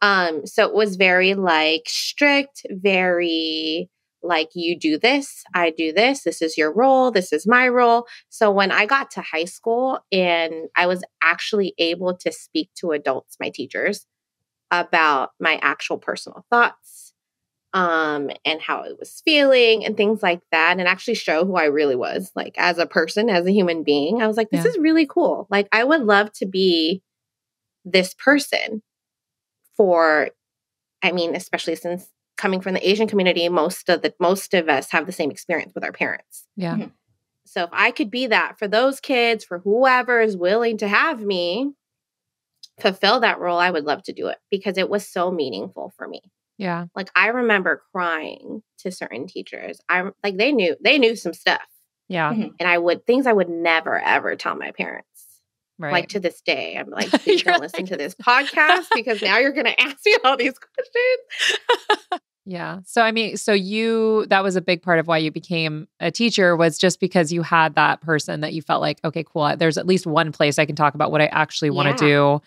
So it was very like strict, very like you do this, I do this is your role, this is my role. So when I got to high school and I was actually able to speak to adults, my teachers, about my actual personal thoughts and how I was feeling and things like that, and actually show who I really was, like as a person, as a human being, I was like, this is really cool. Like I would love to be this person especially since coming from the Asian community, most of us have the same experience with our parents. Yeah. Mm-hmm. So if I could be that for those kids, for whoever is willing to have me fulfill that role, I would love to do it because it was so meaningful for me. Yeah. Like I remember crying to certain teachers. They knew some stuff. Yeah. Mm-hmm. And things I would never, ever tell my parents. Right. Like to this day, I'm like, please don't listen to this podcast because now you're going to ask me all these questions. Yeah. So, I mean, that was a big part of why you became a teacher, was just because you had that person that you felt like, okay, cool. There's at least one place I can talk about what I actually want to do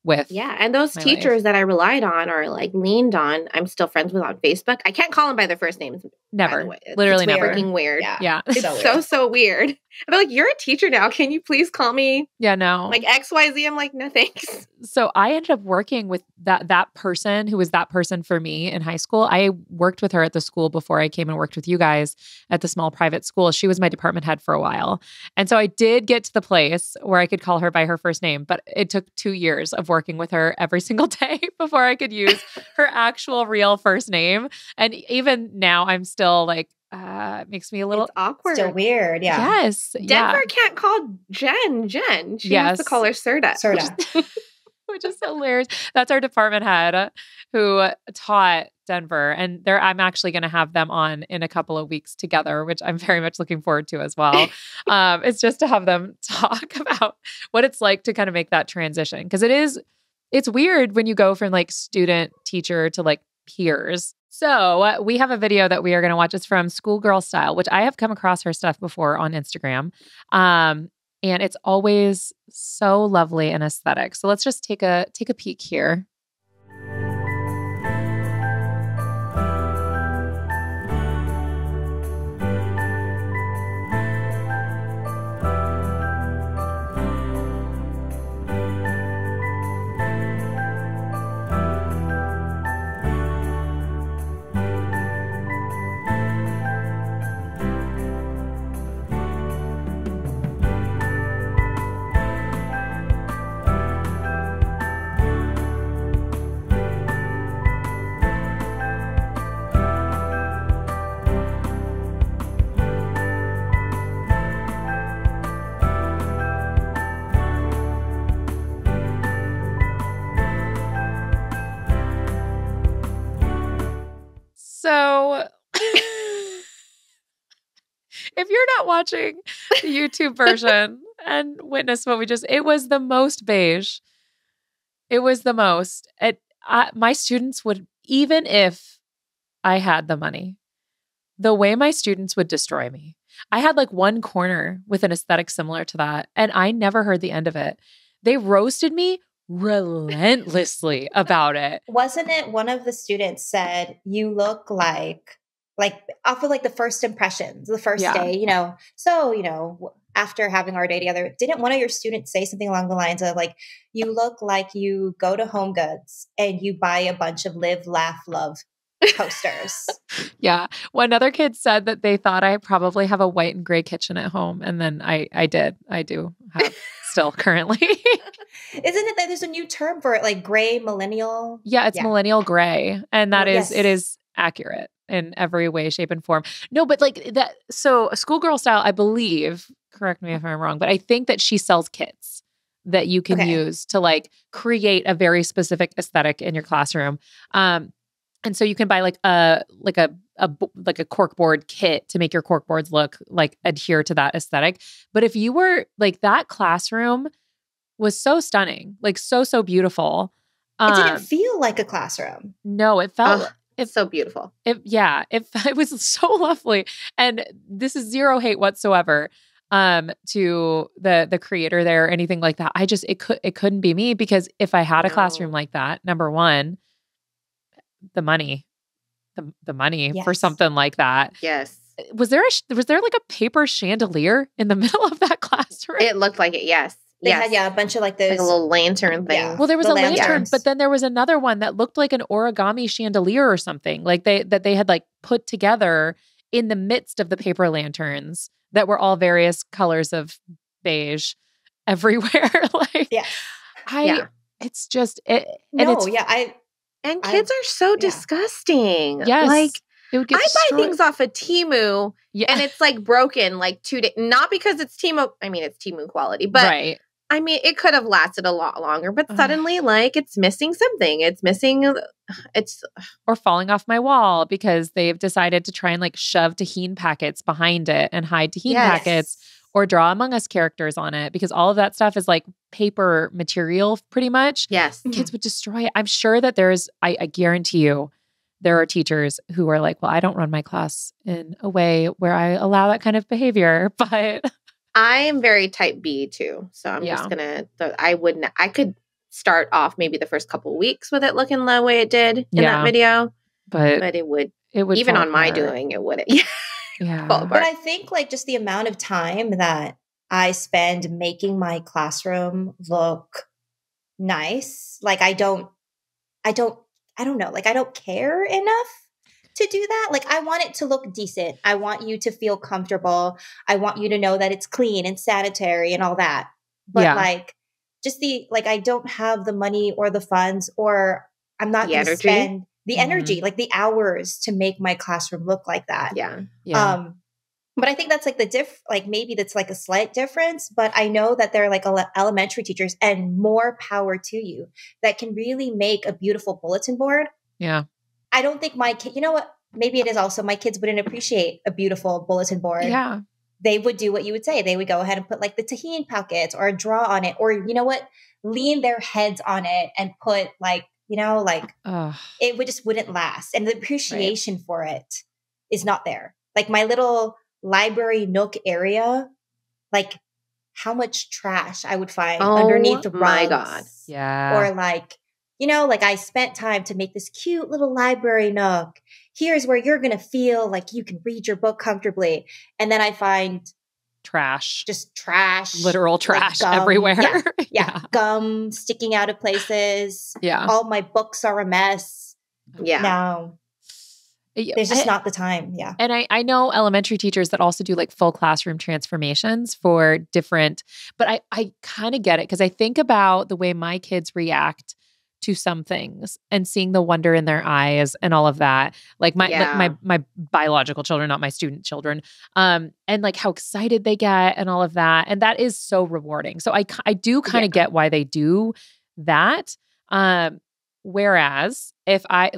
with. Yeah. And those teachers that I relied on or like leaned on, I'm still friends with on Facebook. I can't call them by their first names. Never. Literally it's never. Freaking weird. Yeah. It's so weird. I'm like, you're a teacher now. Can you please call me? Yeah, no. Like XYZ. I'm like, no, thanks. So I ended up working with that person who was that person for me in high school. I worked with her at the school before I came and worked with you guys at the small private school. She was my department head for a while. And so I did get to the place where I could call her by her first name, but it took 2 years of working with her every single day before I could use her actual real first name. And even now I'm still like, it makes me a little awkward. Still weird. Yeah. Yes. Denver can't call Jen. She has to call her Serta. Which is hilarious. That's our department head who taught Denver. And I'm actually going to have them on in a couple of weeks together, which I'm very much looking forward to as well. It's just to have them talk about what it's like to kind of make that transition. Because it's weird when you go from like student teacher to like peers. So we have a video that we are going to watch. It's from Schoolgirl Style, which I have come across her stuff before on Instagram. And it's always so lovely and aesthetic. So let's just take a peek here. So if you're not watching the YouTube version and witness what it was the most beige. It was the most. My students would, even if I had the money, the way my students would destroy me. I had like one corner with an aesthetic similar to that, and I never heard the end of it. They roasted me relentlessly about it. Wasn't it one of the students said, you look like off of like the first impressions, the first day, so, after having our day together, didn't one of your students say something along the lines of like, you look like you go to Home Goods and you buy a bunch of live, laugh, love posters? Yeah. One other kid said that they thought I probably have a white and gray kitchen at home. And then I did. I do have still currently. Isn't it that there's a new term for it, like gray millennial? Yeah, it's millennial gray. And that Yes. it is accurate in every way, shape, and form. No, but like that. So schoolgirl style, I believe, correct me if I'm wrong, but I think that she sells kits that you can use to like create a very specific aesthetic in your classroom. And so you can buy like a corkboard kit to make your corkboards look like adhere to that aesthetic. But if you were like, that classroom was so stunning, like so beautiful. It didn't feel like a classroom. No, it felt it's so beautiful. It was so lovely. And this is zero hate whatsoever to the creator there or anything like that. It couldn't be me, because if I had a classroom like that, number one, the money for something like that. Yes. Was there like a paper chandelier in the middle of that classroom? It looked like it. Yes. They had a bunch of like those, like a little lantern thing. Yeah. Well, there was a lantern, lanterns. but then there was another one that looked like an origami chandelier or something, like they had like put together in the midst of the paper lanterns that were all various colors of beige everywhere. Like, it's just it. And kids are so disgusting. Yes. Like, it would get I buy things off of Temu and it's like broken like 2 days. Not because it's Temu. I mean, it's Temu quality, but I mean, it could have lasted a lot longer, but suddenly like it's missing something. Or falling off my wall because they've decided to try and like shove tahini packets behind it and hide tahini packets, or draw Among Us characters on it, because all of that stuff is like paper material pretty much. Yes. Kids would destroy it. I'm sure that I guarantee you, there are teachers who are like, well, I don't run my class in a way where I allow that kind of behavior, but I am very type B too. So I'm just going to, I could start off maybe the first couple of weeks with it looking the way it did in that video, but it would even on my doing, it wouldn't. Yeah. But I think like just the amount of time that I spend making my classroom look nice, like I don't know, like I don't care enough to do that. Like I want it to look decent. I want you to feel comfortable. I want you to know that it's clean and sanitary and all that. But like just I don't have the money or the funds, or I'm not going to spend the energy, like the hours to make my classroom look like that. Yeah. But I think that's like maybe that's like a slight difference, but I know that there are like elementary teachers, and more power to you, that can really make a beautiful bulletin board. Yeah. I don't think my kid, you know what? Maybe it is also my kids wouldn't appreciate a beautiful bulletin board. Yeah. They would do what you would say. They would go ahead and put like the tahini packets or a draw on it, or you know what? Lean their heads on it and put like, it wouldn't last. And the appreciation for it is not there. Like my little library nook area, like how much trash I would find underneath the rugs. My God. Yeah. Or like, I spent time to make this cute little library nook. Here's where you're going to feel like you can read your book comfortably. And then I find trash, just trash, literal trash everywhere. Yeah. Gum sticking out of places. Yeah. All my books are a mess. Yeah. No, there's just not the time. Yeah. And I know elementary teachers that also do like full classroom transformations for different, but I kind of get it, because I think about the way my kids react to some things and seeing the wonder in their eyes and all of that. Like my biological children, not my student children. And like how excited they get and all of that. And that is so rewarding. So I do kind of get why they do that. Whereas if I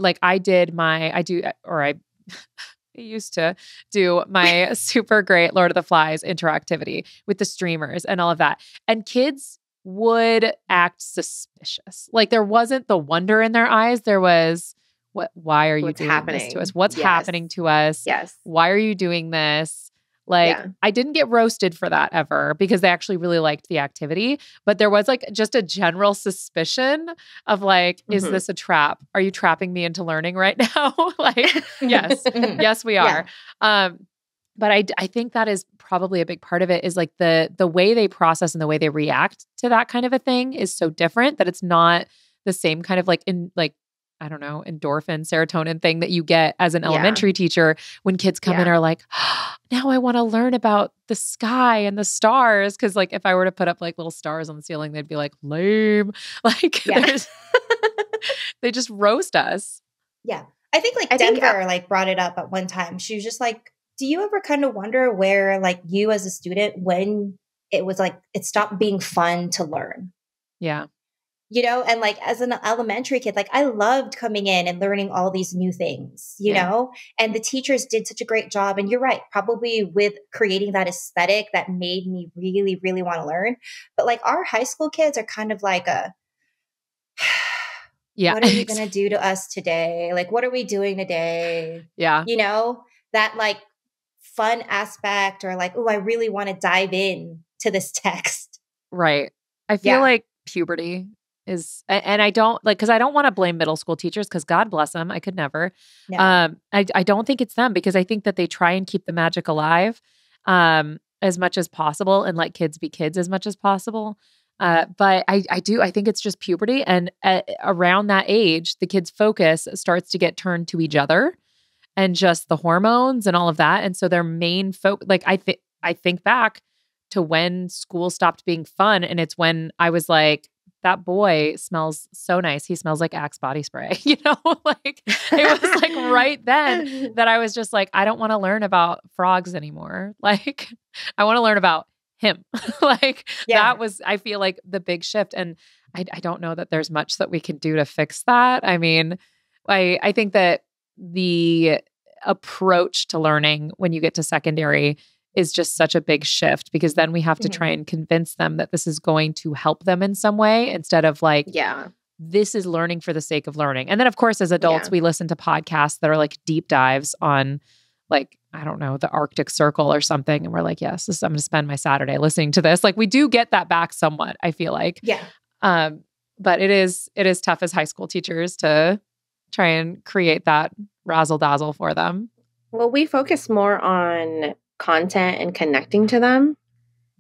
I used to do my super great Lord of the Flies interactivity with the streamers and all of that. And kids would act suspicious. Like there wasn't the wonder in their eyes. There was, why are you What's doing happening? this to us? What's Yes. happening to us? Yes. Why are you doing this? Like I didn't get roasted for that ever because they actually really liked the activity. But there was like just a general suspicion of like, is this a trap? Are you trapping me into learning right now? Like, yes, yes, we are. But I think that is probably a big part of it is like the way they process and the way they react to that kind of a thing is so different that it's not the same kind of like I don't know, endorphin, serotonin thing that you get as an elementary teacher when kids come in and are like, oh, now I want to learn about the sky and the stars. Cause like if I were to put up like little stars on the ceiling, they'd be like, lame. Like they just roast us. Yeah. I think like Denver like brought it up at one time. She was just like, do you ever kind of wonder where like you as a student, when it was like, it stopped being fun to learn? Yeah. You know, and like as an elementary kid, like I loved coming in and learning all these new things, you know, and the teachers did such a great job. And you're right, probably with creating that aesthetic that made me really, really want to learn. But like our high school kids are kind of like what are you going to do to us today? Like, what are we doing today? Yeah. You know, that like fun aspect or like, oh, I really want to dive in to this text. Right. I feel like puberty is, and I don't like, cause I don't want to blame middle school teachers cause God bless them. I could never. No. I don't think it's them because I think that they try and keep the magic alive, as much as possible and let kids be kids as much as possible. But I think it's just puberty. And around that age, the kids' focus starts to get turned to each other and just the hormones and all of that. And so their main like I think back to when school stopped being fun. And it's when I was like, that boy smells so nice. He smells like Axe body spray, you know, like it was like right then that I was just like, I don't want to learn about frogs anymore. Like I want to learn about him. Like that was, I feel like the big shift. And I don't know that there's much that we can do to fix that. I mean, I think that the approach to learning when you get to secondary is just such a big shift because then we have to try and convince them that this is going to help them in some way instead of like, this is learning for the sake of learning. And then of course, as adults, we listen to podcasts that are like deep dives on like, I don't know, the Arctic Circle or something. And we're like, yes, I'm going to spend my Saturday listening to this. Like we do get that back somewhat, I feel like. Yeah. But it is tough as high school teachers to try and create that razzle dazzle for them. Well, we focus more on content and connecting to them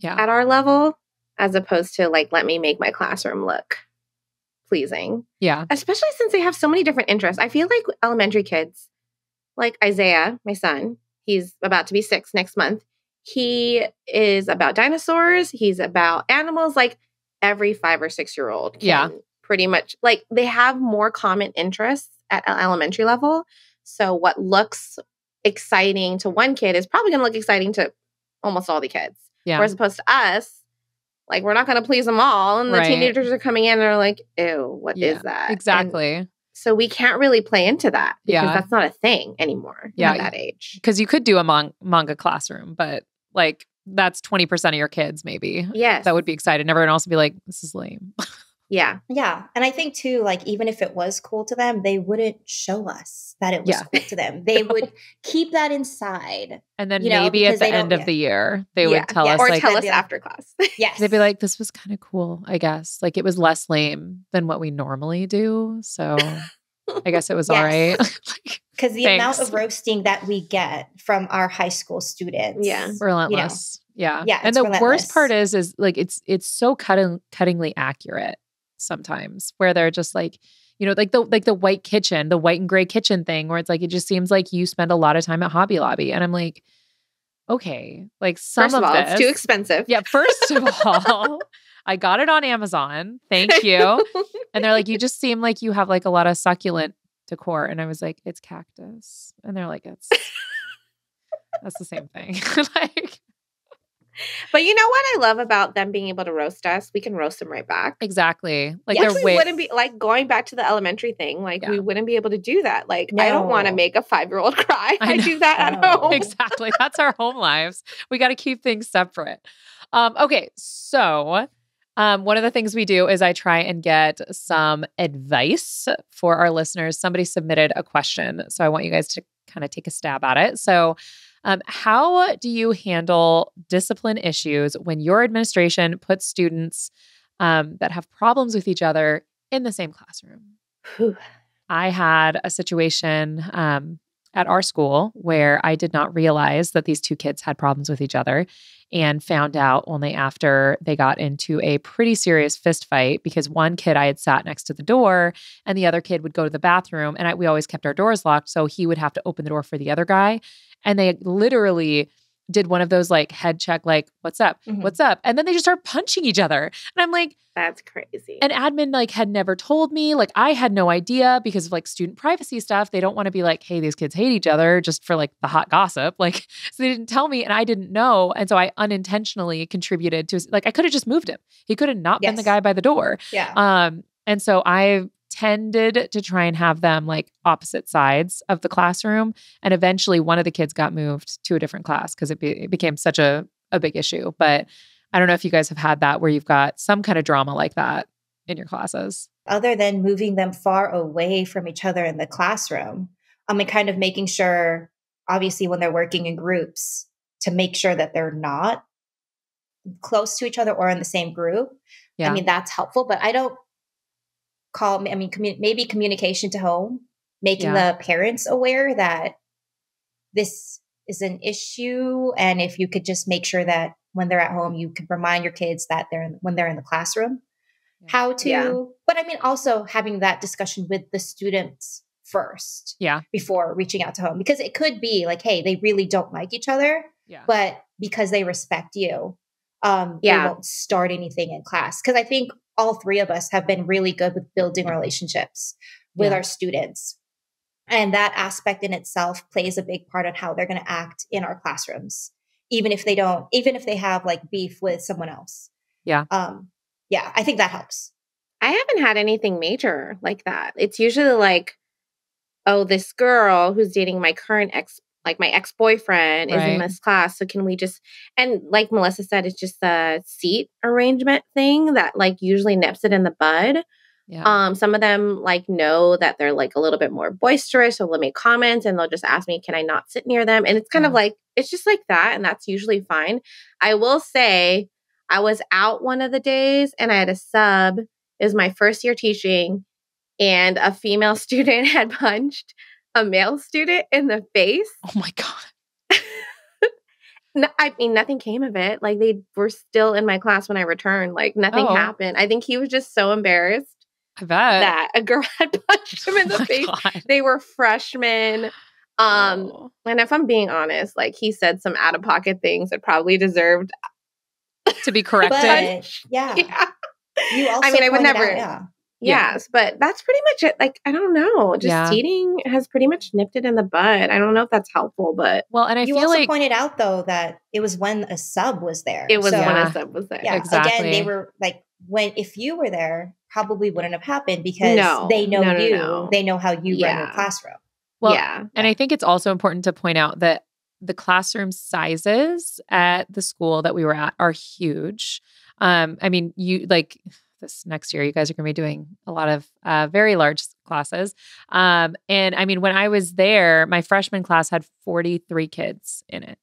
at our level, as opposed to like, let me make my classroom look pleasing. Yeah. Especially since they have so many different interests. I feel like elementary kids, like Isaiah, my son, he's about to be 6 next month. He is about dinosaurs. He's about animals. Like every 5 or 6 year old can pretty much like they have more common interests at elementary level. So what looks exciting to one kid is probably going to look exciting to almost all the kids. Yeah. Whereas opposed to us, like we're not going to please them all. And the teenagers are coming in and they're like, ew, what is that? Exactly. And so we can't really play into that because that's not a thing anymore at that age. Because you could do a manga classroom, but like that's 20% of your kids maybe. Yes. That would be excited. And everyone else would be like, this is lame. Yeah. Yeah. And I think too, like, even if it was cool to them, they wouldn't show us that it was cool to them. They would keep that inside. And then maybe at the end of the year, they would tell us. Or like, tell us after class. Yes. They'd be like, this was kind of cool, I guess. Like it was less lame than what we normally do. So I guess it was all right. Because the amount of roasting that we get from our high school students. Relentless. Yeah. And the relentless. Worst part is like, it's so cuttingly accurate. Sometimes where they're just like, you know, like the white kitchen, the white and gray kitchen thing where it's like, it just seems like you spend a lot of time at Hobby Lobby. And I'm like, okay, like first of all, this, it's too expensive. Yeah. First of all, I got it on Amazon. Thank you. And they're like, you just seem like you have like a lot of succulent decor. And I was like, it's cactus. And they're like, that's the same thing. Like, But you know what I love about them being able to roast us? We can roast them right back. Exactly. Like Which they're we wouldn't be like going back to the elementary thing. Like we wouldn't be able to do that. Like I don't want to make a 5-year-old cry. I do that at home. Exactly. That's our home lives. We got to keep things separate. Okay. So one of the things we do is I try and get some advice for our listeners. Somebody submitted a question, so I want you guys to kind of take a stab at it. So how do you handle discipline issues when your administration puts students that have problems with each other in the same classroom? Whew. I had a situation at our school where I did not realize that these two kids had problems with each other and found out only after they got into a pretty serious fist fight because one kid I had sat next to the door and the other kid would go to the bathroom and we always kept our doors locked. So he would have to open the door for the other guy. And they literally did one of those like head check, like, what's up? Mhm. What's up? And then they just start punching each other. And I'm like, that's crazy. and admin like had never told me, like I had no idea because of like student privacy stuff. They don't want to be like, hey, these kids hate each other just for like the hot gossip. Like, so they didn't tell me and I didn't know. And so I unintentionally contributed to, like, I could have just moved him. He could have not been the guy by the door. Yeah. And so I tended to try and have them like opposite sides of the classroom. And eventually one of the kids got moved to a different class because it became such a big issue. But I don't know if you guys have had that where you've got some kind of drama like that in your classes. Other than moving them far away from each other in the classroom, kind of making sure, obviously, when they're working in groups, to make sure that they're not close to each other or in the same group. Yeah. That's helpful, but I don't maybe communication to home, making the parents aware that this is an issue. And if you could just make sure that when they're at home, you could remind your kids that when they're in the classroom, how to, but also having that discussion with the students first before reaching out to home, because it could be like, hey, they really don't like each other, but because they respect you, they won't start anything in class. Because I think all three of us have been really good with building relationships with our students. And that aspect in itself plays a big part on how they're going to act in our classrooms, even if they have like beef with someone else. Yeah. I think that helps. I haven't had anything major like that. It's usually like, oh, this girl who's dating my current my ex-boyfriend is in this class. So can we just, and like Melissa said, it's just a seat arrangement thing that like usually nips it in the bud. Yeah. Some of them like know that they're like a little bit more boisterous, so they'll make comments and they'll just ask me, can I not sit near them? And it's kind of like, it's just like that. And that's usually fine. I will say I was out one of the days and I had a sub. It was my first year teaching and a female student had punched a male student in the face. Oh my God. No, nothing came of it. Like they were still in my class when I returned. Like nothing happened. I think he was just so embarrassed. I bet. That a girl had punched him in the face. God. They were freshmen. And if I'm being honest, like he said some out of pocket things that probably deserved to be corrected. But, yeah. You also I would never. Yes, but that's pretty much it. Like, I don't know. Just seating has pretty much nipped it in the bud. I don't know if that's helpful, but and you feel also like pointed out though that it was when a sub was there. It was when a sub was there. Yeah, exactly. Again, they were like if you were there, probably wouldn't have happened because they know you. No. They know how you run your classroom. Well, and I think it's also important to point out that the classroom sizes at the school that we were at are huge. You like this next year, you guys are going to be doing a lot of very large classes. And when I was there, my freshman class had 43 kids in it.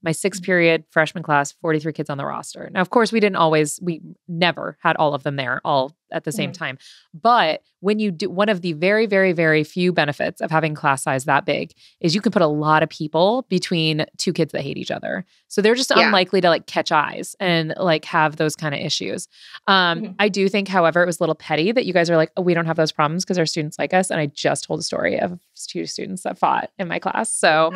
My 6th period freshman class, 43 kids on the roster. Now, of course, we never had all of them there all at the same time. But when you do, one of the very, very, very few benefits of having class size that big is you can put a lot of people between two kids that hate each other. So they're just unlikely to like catch eyes and like have those kind of issues. I do think, however, it was a little petty that you guys are like, oh, we don't have those problems because our students like us. And I just told a story of 2 students that fought in my class. So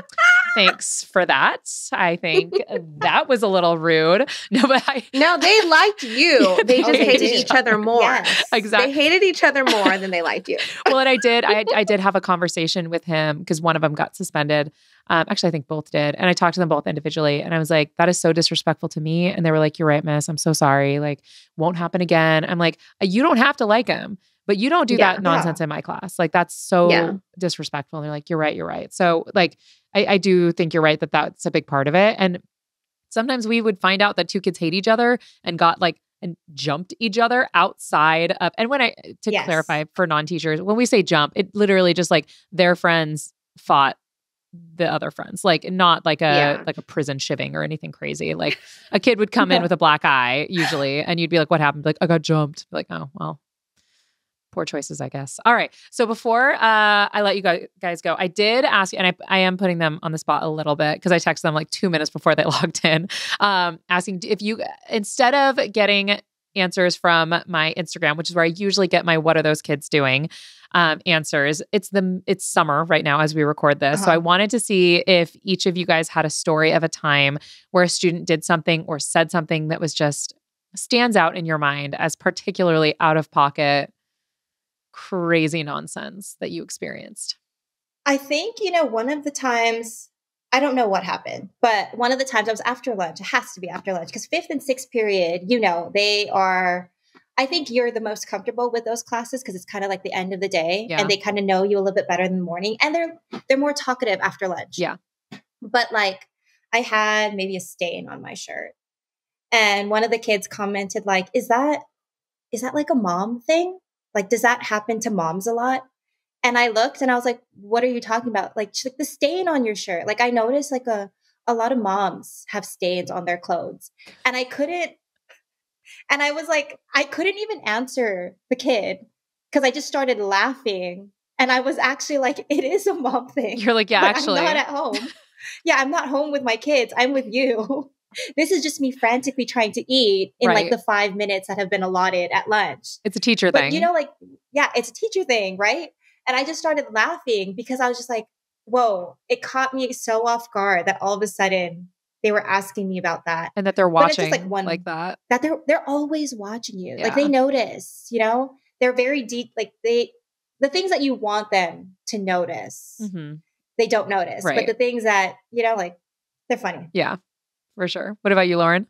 Thanks for that. I think that was a little rude. No, but No, they liked you. They just they hated did. each other more. Yes. exactly. They hated each other more than they liked you. Well, and I did have a conversation with him because one of them got suspended. Actually, I think both did. And I talked to them both individually. And I was like, that is so disrespectful to me. And they were like, you're right, miss. I'm so sorry. Like, won't happen again. I'm like, you don't have to like him, but you don't do that nonsense in my class. Like, that's so disrespectful. And they're like, you're right. You're right. So like, I do think you're right that that's a big part of it. And sometimes we would find out that two kids hate each other and got like, and jumped each other outside of, and when to clarify for non-teachers, when we say jump, it literally just like their friends fought the other friends, like not like a prison shivving or anything crazy. Like a kid would come in with a black eye usually, and you'd be like, what happened? Like, I got jumped. Like, oh, well, poor choices, I guess. All right. So before I let you guys go, I did ask you, and I am putting them on the spot a little bit because I texted them like 2 minutes before they logged in, asking if you, instead of getting answers from my Instagram, which is where I usually get my "what are those kids doing" answers. It's summer right now as we record this. So I wanted to see if each of you guys had a story of a time where a student did something or said something that was just stands out in your mind as particularly out of pocket, crazy nonsense that you experienced. I think, one of the times, I don't know what happened, but one of the times I was after lunch. It has to be after lunch because 5th and 6th period, they are, I think you're the most comfortable with those classes because it's kind of like the end of the day and they kind of know you a little bit better in the morning and they're more talkative after lunch. Yeah. But like I had maybe a stain on my shirt and one of the kids commented like, is that like a mom thing? Like, does that happen to moms a lot? And I looked and I was like, what are you talking about? Like, she's like, the stain on your shirt. Like, I noticed like a lot of moms have stains on their clothes. And I was like, I couldn't even answer the kid because I just started laughing. And I was actually like, it is a mom thing. You're like, yeah, but actually. I'm not at home. Yeah, I'm not home with my kids. I'm with you. This is just me frantically trying to eat in like the 5 minutes that have been allotted at lunch. It's a teacher thing. It's a teacher thing, right? And I just started laughing because I was just like, whoa, it caught me so off guard that all of a sudden they were asking me about that. And that they're watching like that. That they're always watching you. Yeah. Like they notice, they're very deep. Like the things that you want them to notice, they don't notice. Right. But the things that, they're funny. Yeah. For sure. What about you, Lauren?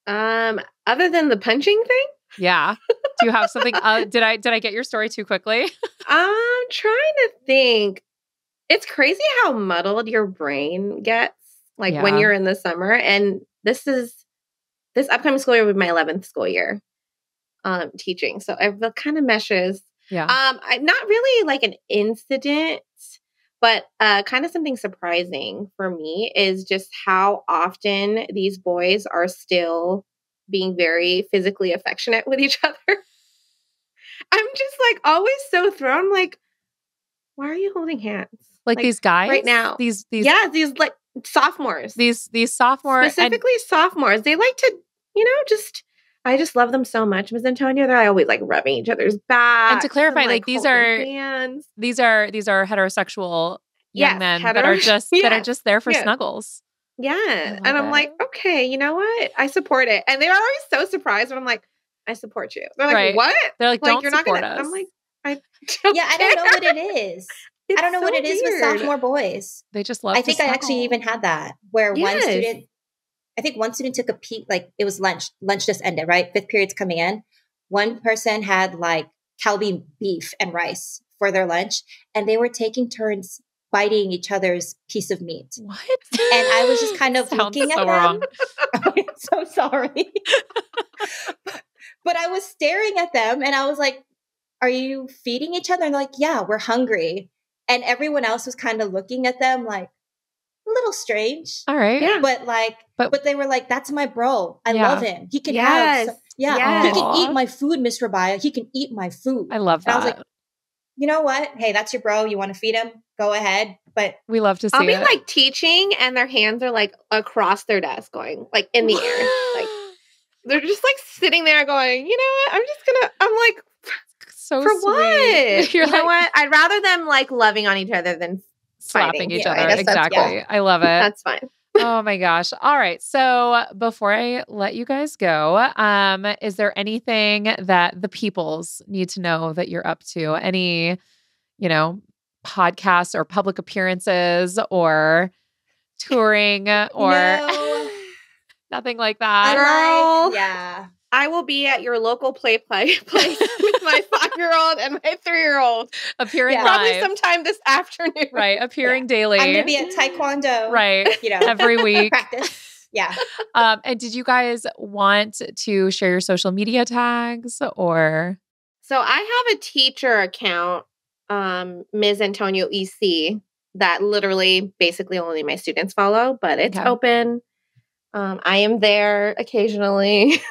Other than the punching thing? Yeah. Do you have something? Did I get your story too quickly? I'm trying to think. It's crazy how muddled your brain gets when you're in the summer. And this upcoming school year will be my 11th school year teaching. So it kind of meshes. Yeah. Not really like an incident. But kind of something surprising for me is just how often these boys are still being very physically affectionate with each other. I'm just like always so thrown. Like, why are you holding hands? Like these guys right now? These like sophomores. These sophomores, specifically sophomores. They like to, I just love them so much, Ms. Antonio. They're always like rubbing each other's backs. And to clarify, and, these are heterosexual young men that are just there for snuggles. Yeah. And I'm like, okay, you know what? I support it. And they're always so surprised when I'm like, I support you. They're like, what? They're like, don't you're support not gonna, us. I'm like, I don't know what it is. I don't know what it is with sophomore boys. They just love I think I actually even had that where one student took a peek, like it was lunch just ended, right? 5th period's coming in. One person had like Kalbi beef and rice for their lunch and they were taking turns biting each other's piece of meat. What? And I was just kind of looking at them. Wrong. I'm so sorry. But I was staring at them and I was like, are you feeding each other? And they're like, yeah, we're hungry. And everyone else was kind of looking at them like a little strange. All right. Yeah. But they were like, that's my bro. I love him. He can have, he can eat my food, Miss Rabaya. He can eat my food. I love that. And I was like, you know what? Hey, that's your bro. You want to feed him? Go ahead. But we love to see I'll be it. like teaching and their hands are like across their desk going like in the air. Like they're just like sitting there going, you know what? I'm like, so for sweet. what? You're you know what? I'd rather them like loving on each other than slapping each Yeah, other. I guess Exactly. I love it. That's fine. Oh my gosh. All right. So before I let you guys go, is there anything that the peoples need to know that you're up to? Any, podcasts or public appearances or touring or No. nothing like that? Girl. Yeah. I will be at your local place with my 5-year-old and my 3-year-old. Appearing Probably live. sometime this afternoon. Right. Appearing daily. I'm going to be at Taekwondo. Right. Every week. Practice. Yeah. And did you guys want to share your social media tags or? So I have a teacher account, Ms. Antonio EC, that literally basically only my students follow, but it's open. I am there occasionally.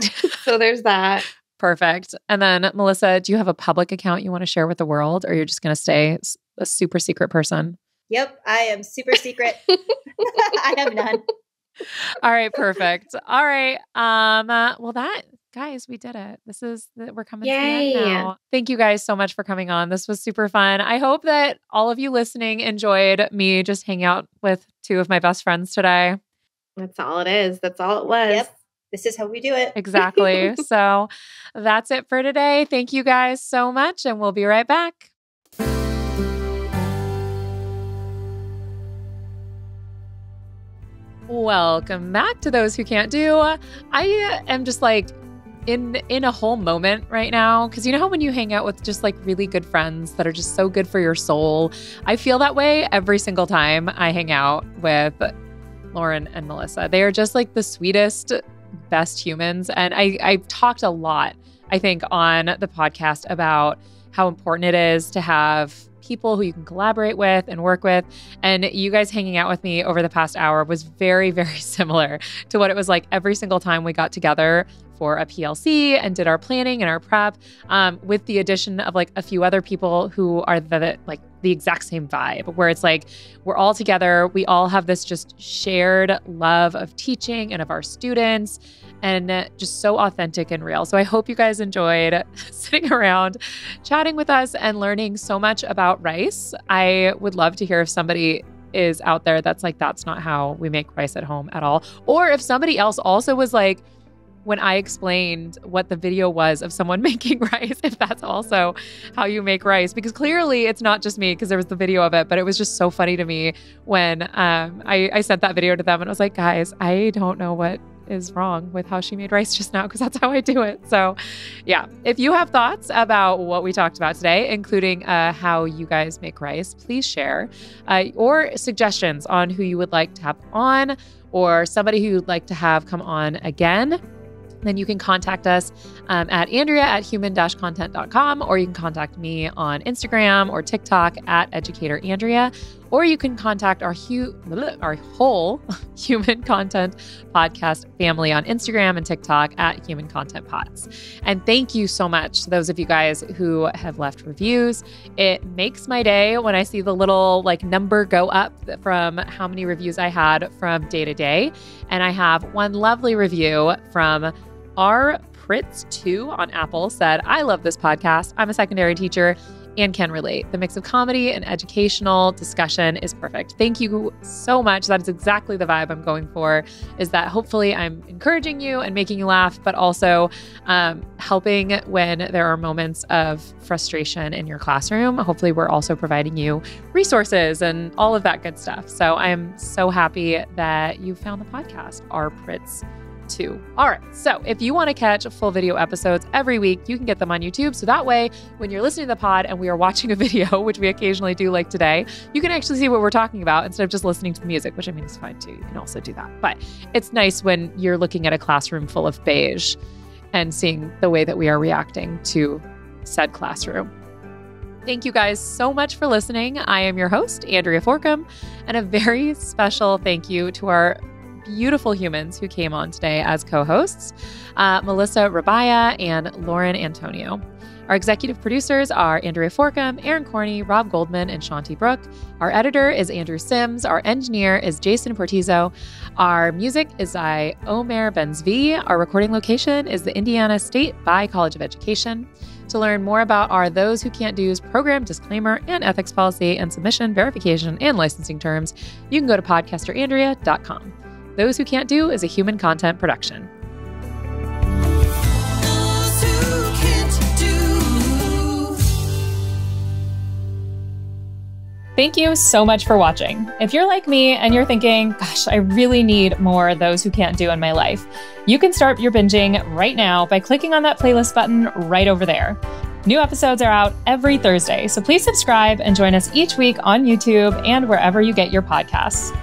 So there's that. Perfect. And then Melissa, do you have a public account you want to share with the world, or you're just going to stay a super secret person? Yep. I am super secret. I have none. All right. Perfect. All right. Well, guys, we did it. We're coming to the end now. Thank you guys so much for coming on. This was super fun. I hope that all of you listening enjoyed me just hanging out with two of my best friends today. That's all it is. That's all it was. Yep. This is how we do it. Exactly. So that's it for today. Thank you guys so much, and we'll be right back. Welcome back to Those Who Can't Do. I am just like in a whole moment right now, because you know how when you hang out with just like really good friends that are just so good for your soul, I feel that way every single time I hang out with Lauren and Melissa. They are just like the sweetest, best humans. And I've talked a lot, I think, on the podcast about how important it is to have people who you can collaborate with and work with. And you guys hanging out with me over the past hour was very, very similar to what it was like every single time we got together for a PLC and did our planning and our prep, with the addition of like a few other people who are the exact same vibe, where it's like we're all together. We all have this just shared love of teaching and of our students, and just so authentic and real. So I hope you guys enjoyed sitting around chatting with us and learning so much about rice. I would love to hear if somebody is out there that's like, that's not how we make rice at home at all. Or if somebody else also was like, when I explained what the video was of someone making rice, if that's also how you make rice, because clearly it's not just me, because there was the video of it, but it was just so funny to me when I sent that video to them and I was like, guys, I don't know what is wrong with how she made rice just now, because that's how I do it. So yeah, if you have thoughts about what we talked about today, including how you guys make rice, please share, or suggestions on who you would like to have on, or somebody who you'd like to have come on again, then you can contact us at Andrea@human-content.com, or you can contact me on Instagram or TikTok at Educator Andrea, or you can contact our whole Human Content Podcast family on Instagram and TikTok at Human Content Pods. And thank you so much to those of you guys who have left reviews. It makes my day when I see the little number go up from how many reviews I had from day to day. And I have one lovely review from R. Pritz2 on Apple said, "I love this podcast. I'm a secondary teacher and can relate. The mix of comedy and educational discussion is perfect." Thank you so much. That is exactly the vibe I'm going for, is that hopefully I'm encouraging you and making you laugh, but also helping when there are moments of frustration in your classroom. Hopefully we're also providing you resources and all of that good stuff. So I am so happy that you found the podcast, R. Pritz. All right. So if you want to catch full video episodes every week, you can get them on YouTube. So that way, when you're listening to the pod and we are watching a video, which we occasionally do like today, you can actually see what we're talking about instead of just listening to the music, which I mean is fine too. You can also do that. But it's nice when you're looking at a classroom full of beige and seeing the way that we are reacting to said classroom. Thank you guys so much for listening. I am your host, Andrea Forcum, and a very special thank you to our beautiful humans who came on today as co-hosts, Melissa Rabaya and Lauren Antonio. Our executive producers are Andrea Forcum, Aaron Corney, Rob Goldman, and Shanti Brooke. Our editor is Andrew Sims. Our engineer is Jason Portizo. Our music is by Omer Benzvi. Our recording location is the Indiana State College of Education. To learn more about our Those Who Can't Do's program, disclaimer, and ethics policy and submission, verification, and licensing terms, you can go to podcasterandrea.com. Those Who Can't Do is a human content production. Thank you so much for watching. If you're like me and you're thinking, gosh, I really need more Those Who Can't Do in my life, you can start your binging right now by clicking on that playlist button right over there. New episodes are out every Thursday, so please subscribe and join us each week on YouTube and wherever you get your podcasts.